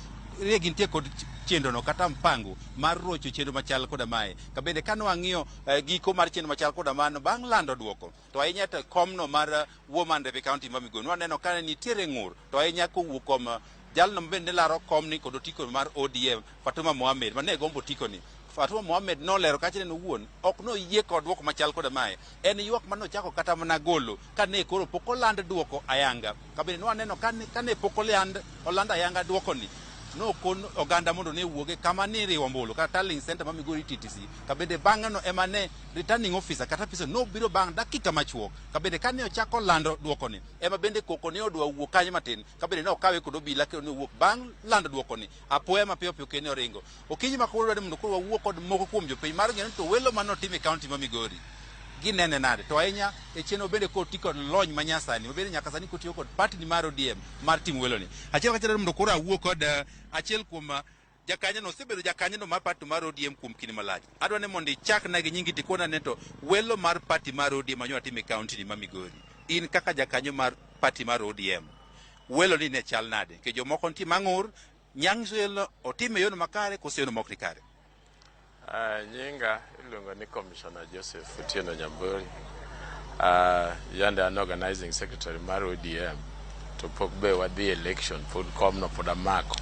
gintie kod chenro no kata mpango mar rocho chenro machal koda mae. Ka bende kano wang'iyo giko mar chenro machal koda mano bang' lando duoko to ahinya to komno mar woman Rebe County ma Migori waneno ka nitiere ng'ur to ahinya kowuok kuom jalno bende laro komni kod otiko mar ODM Fatuma Mohamed mane gombo otiko ni. Fatuma Mohamed nolero kachne owuon ok noyie kod duoko machal koda mae. En ywak mano chako kata mana golo kane koro pok oland duoko ayanga. Ka bende waneno kane pok oland ayanga duoko ni no kon oganda mondo ne wuoge kama ni riwo ombulu kata tallying center ma Migori TTC. Ka bende bang'e no ema ne returning officer kata officer no biro bang' dakika machuok. Ka bende kane ochako lando duoko ni ema bende koko ne odwa wuok kanyo matin. Ka bende no kawe kod obila kendo ne wuok bang' lando duoko ni apoya mapiyo piyo kene oringo. Okinyi ma koro mondo koro wawuok kod moko kuom jopiny mar ng'eno to welo mano time county ma Migori ginene nade to ahinya e chenro bende koti kod lony manyasani mabende nyaka sani kotiyo kod party ni mar ODM mar timo welo ni. Achiel kachiel mondo koro awuo kod achiel kuom jakanya no osebedo jakanya no mar party mar ODM kuom kinde malach. Adwa ne mondo ichak na gi nyingi tikona ne to welo mar party mar ODM manyo time county ni ma Migori. In kaka jakanyo mar party mar ODM welo ni ne chal nade ke jomoko nitie mang'ur nyang'swelo otime yono makare kose yono mok nikare. Nyinga iluongo ni Commissioner Joseph Otieno Nyamburi. Yande an organizing secretary mar ODM to pok be wadhi election pod komno pod amako.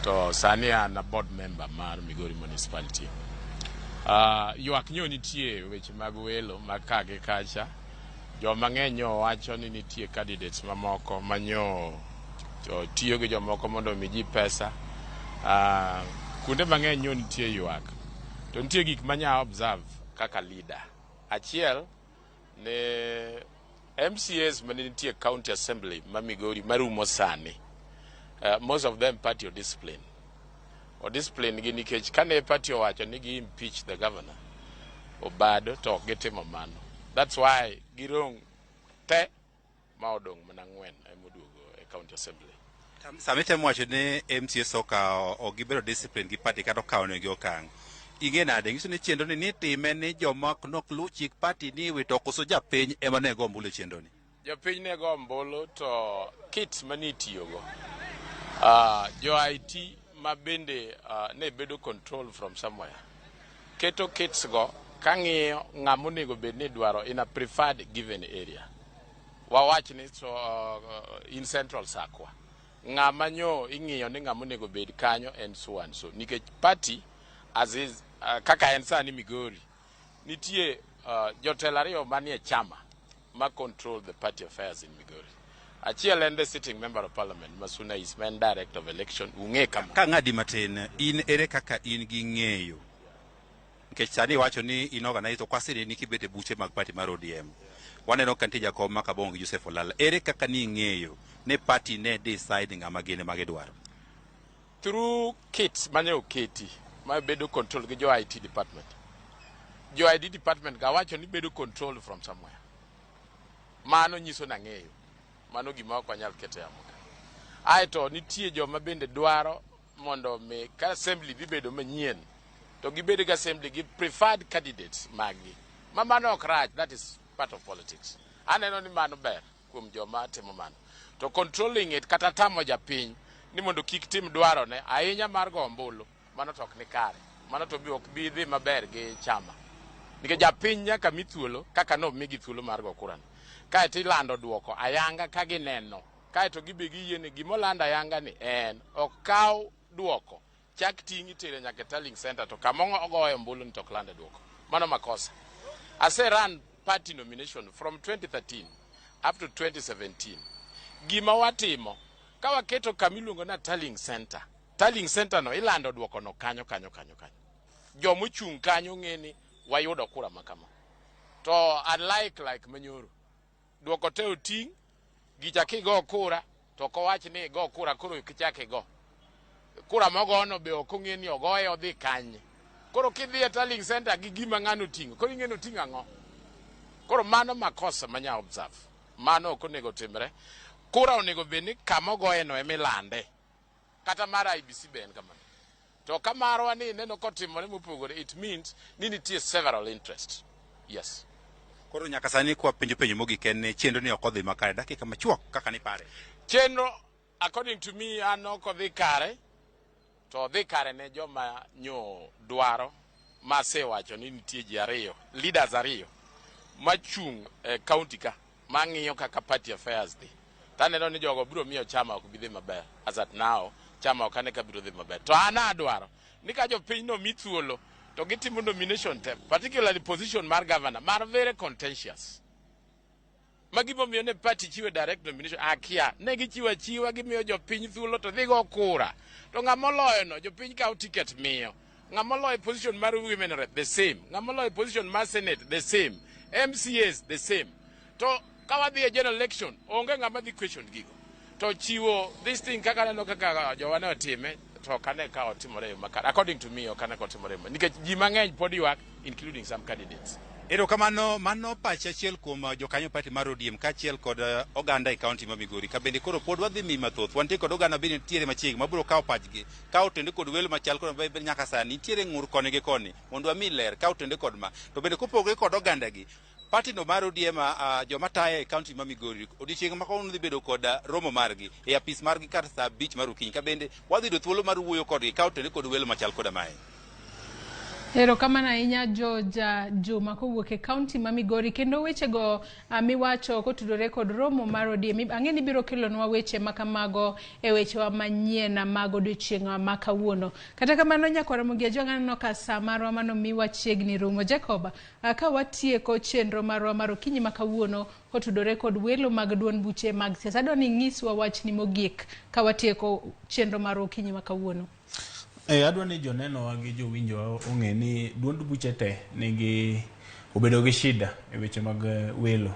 To sani an a board member mar Migori Municipality. Ywak nyo nitie weche mag welo mag kage kacha. Joma ng'eny wacho ni nitie candidates mamoko manyo tiyo gi jomoko mondo miji pesa. Kunde mang'eny nyo nitie ywak. To nitie gik manya observe kaka leader. Achiel ne MCAs mane nitie county assembly ma Migori marumo sani. Most of them party or discipline. Or discipline gi nikech kane party owacho ni gi impeach the governor. Obado to ok gitimo mano. That's why girong te ma odong mana ng'wen emoduogo e county assembly. Samite mwacho ne MCA soka o gibero discipline gi party kata okawo ne gi okang'. Ing'e nade ngiso ni chenro ni nitime ni joma nok luw chik party ni wito koso japiny ema ne go ombulu chenro ni. Japiny ne go ombulu to kit manitiyogo. Jo IT ma bende ne bedo control from somewhere. Keto kits go kang'iyo ng'ama onego bed ni dwaro in a preferred given area. Wawach ni in central Sakwa. Ng'ama nyo ing'iyo ni ng'ama onego bed kanyo en so and so. Nikech party as is kaka en sani Migori nitie jotelo ariyo manie chama ma control the party affairs in Migori. Achiel en the sitting member of parliament Masuna is man director of election ung'e kama. Ka ng'adi matin in ere kaka in gi ng'eyo. Nikech sani wacho ni in organize kwasiri ni kibete buche mag party mar ODM. Waneno ka nitie jakom ma Kabongo Joseph Olala. Ere kaka ni ng'eyo ne party ne decide ng'ama gine ma gidwaro. Through kits mane oketi ma bedo control gi jo IT department. Jo IT department ga wacho ni bedo control from somewhere. Mano nyiso na ng'eyo. Mano gima ok wanyal kete amuka. Aito nitie joma bende dwaro mondo me ka assembly bibedo manyien. To gibedo ga assembly gi preferred candidates magi. Ma mano ok rach, that is part of politics. Aneno ni mano ber kuom joma timo mano. To controlling it kata tamo japiny ni mondo kik tim dwaro ne ahinya mar go ombulu mano to ok ni kare. Mano to ok bi dhi maber gi chama. Nikech japiny nyaka mi thuolo kaka no migi thuolo mar go kurano. Kae to ilando duoko ayanga ka gineno. Kae to gibe giyie ni gimolanda ayanga ni en okaw duoko. Chak tingi tere nyaka tallying center to kamongo ogoyo ombulu ni to klanda duoko. Mano makosa. I say run party nomination from 2013 up to 2017. Gima watimo ka waketo kamiluongo na tallying center. Tallying center no ilando duoko no kanyo. Jomo chung kanyo ng'eni wayudo kura makama. To unlike like Manyoro duoko te oting gicha kigo kura to kowach ni go kura koro kichake go kura mogono be okong'e ni ogoye odhi kanye koro kidhi e tallying center gi gima ng'ano ting'o koro ing'eno ting'o ang'o koro mano makosa manya observe mano ok onego timre kura onego bed ni kama ogoye no emilande kata mar IBC be en kamano to kamarwa ni neno kotimore mopogore it means ni nitie several interest yes. Koro nyaka sani kwa penjo mogik en chenro ni ok odhi makare dakika machuok kaka ni pare chenro according to me an ok odhi kare to odhi kare ne joma nyo dwaro masewacho ni nitie ji ariyo leaders ariyo machung' county ka mang'iyo kaka party affairs dhi taneno ni jogo biro miyo chama ok bidhi maber as at now chama ok ane ka biro dhi maber to an adwaro ni ka jopiny no mi thuolo to gitimo nomination te particularly position mar governor mar very contentious magimomiyo ne party chiwe direct nomination akia ne gichiwa chiwa gimiyo jopiny thuolo to dhigo kura to ng'amoloyo no jopiny kawo ticket miyo ng'amoloyo position mar women rep the same ng'amoloyo position mar senate the same MCAs the same to kawadhi e general election onge ng'ama dhi question gigo to chiwo this thing kaka neno kaka jowane otime to kane ka otimore makare according to me okane ka otimore nikech ji mang'eny pod ywak including some candidates. Erokamano mano pache achiel kuom jokanyo party mar ODM kaachiel kod oganda e kaunti ma Migori ka bende koro pod wadhi mi mathoth wantie kod oganda bende nitiere machiegni mabiro kawo pachgi ka otende kod welo machal kod maber nyaka sani nitiere ng'ur koni gi koni mondo wami ler ka otende kod ma to bende kopogore kod oganda gi party no mar ODM joma tayo e kaunti ma Migori odiochieng' ma kawuono dhi bedo kod romo margi e apis margi kar saa 5 mar okinyi ka bende wadhi yudo thuolo mar wuoyo kodgi ka otende kod welo machal koda mae. Erokamano ahinya Juma kowuok e kaunti ma Migori kendo wechego miwacho kotudore kod romo mar ODM ang'e ni biro kelonwa weche makamago e wechewa manyien mag odiochieng' ma kawuono. Kata kamano nyaka Ramogi aneno ka saa marwa mano miwa chiegni rumo. Jacob ka watieko chenro marwa mar okinyi ma kawuono kotudore kod welo mag duond buche mag siasa adwa ni ng'iswa wachni mogik ka watieko chenro mar okinyi ma kawuono. Adwa ni joneno wa gi jowinjo ong'e ni duond buche te nigi obedo gi shida e weche mag welo.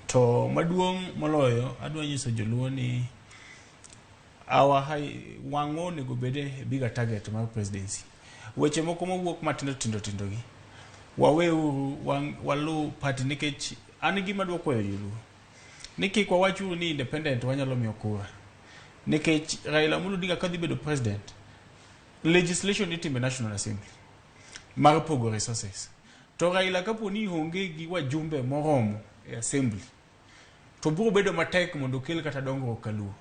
To maduong' moloyo adwa nyiso joluo ni wang'o onego bede bigger target mar presidency. Weche moko mowuok matindo tindo gi waweu walu party nikech an gima dwa kwayo joluo ni kik wawachu ni independent wanyalo miyo kura nikech Raila Amolo Odinga kadhi bedo president legislation itime National Assembly mar pogo resources to Raila kaponi onge gi wajumbe moromo e assembly to biro bedo matek mondo kel kata dongruok kaluo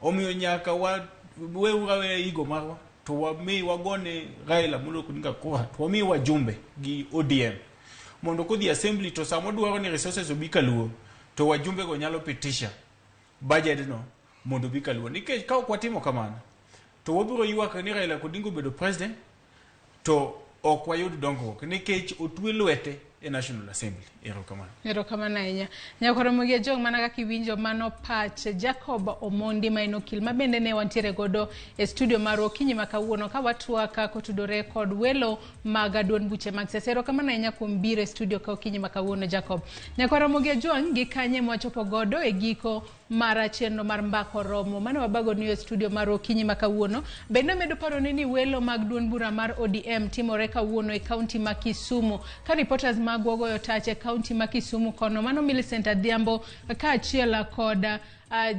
omiyo nyaka wewe igo marwa to wami wagone Raila Amolo Odinga kura to wami wajumbe gi ODM mondo kodhi assembly to samo dwaro ni resources obi kaluo to wajumbe go nyalo pitisha budget no mondo bi kaluo nikech ka okwatimo kamano to wabiro ywak ni Raila Odinga bedo president to ok wayud dongruok nikech otwe lwete e National Assembly. Erokamano ahinya. Nyaka Ramogi jong mana kaka iwinjo mano pach Jacob Omondi ma en okil ma bende ne wantiere godo e studio mar okinyi ma kawuono ka watwaka kotudore kod welo mag duond buche mag siasa. Erokamano ahinya kuom biro e studio ka okinyi ma kawuono Jacob. Nyaka Ramogi jong gi kanye mwachopo godo e giko mar chenro mar Mbaka Oromo mane wabago ni e studio mar okinyi ma kawuono. Bende medo paro ni welo mag duond bura mar ODM timore kawuono e kaunti ma Kisumu ka reporters magwogoyo tache kaunti ma Kisumu kono mano Millicent Adhiambo ka achiel koda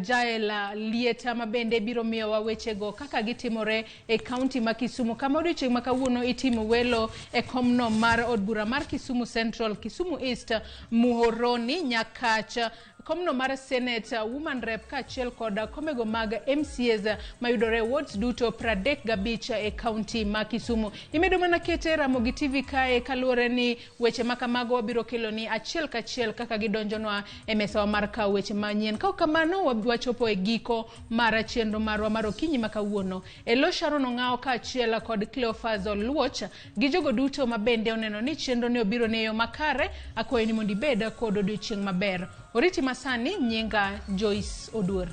Jaela Lieta mabende biro miyo wawechego kaka gitimore e kaunti ma Kisumu kama odiochieng' ma kawuono itimo welo e komno mar od bura mar Kisumu Central, Kisumu East, Muhoroni, Nyakach, komno mar Senate, Woman Rep kaachiel kod komego mag MCAs mayudore wards duto 35 e kaunti ma Kisumu. Imedo mana kete Ramogi TV kae kaluwore ni weche makamago wabiro kelo ni achiel kachiel kaka gidonjonwa e mesawa mar kawo weche manyien. Ka kamano wachopo e giko mar chenro marwa mar okinyi ma kawuono. Elo Sharon Ong'ao kaachiel kod Cleophas Oluoch gi jogo duto mabende oneno ni chenro ne obiro ne yo makare akwayo ni mondo ibed kod odiochieng' maber. Oriti masani nyinga Joyce Oduor.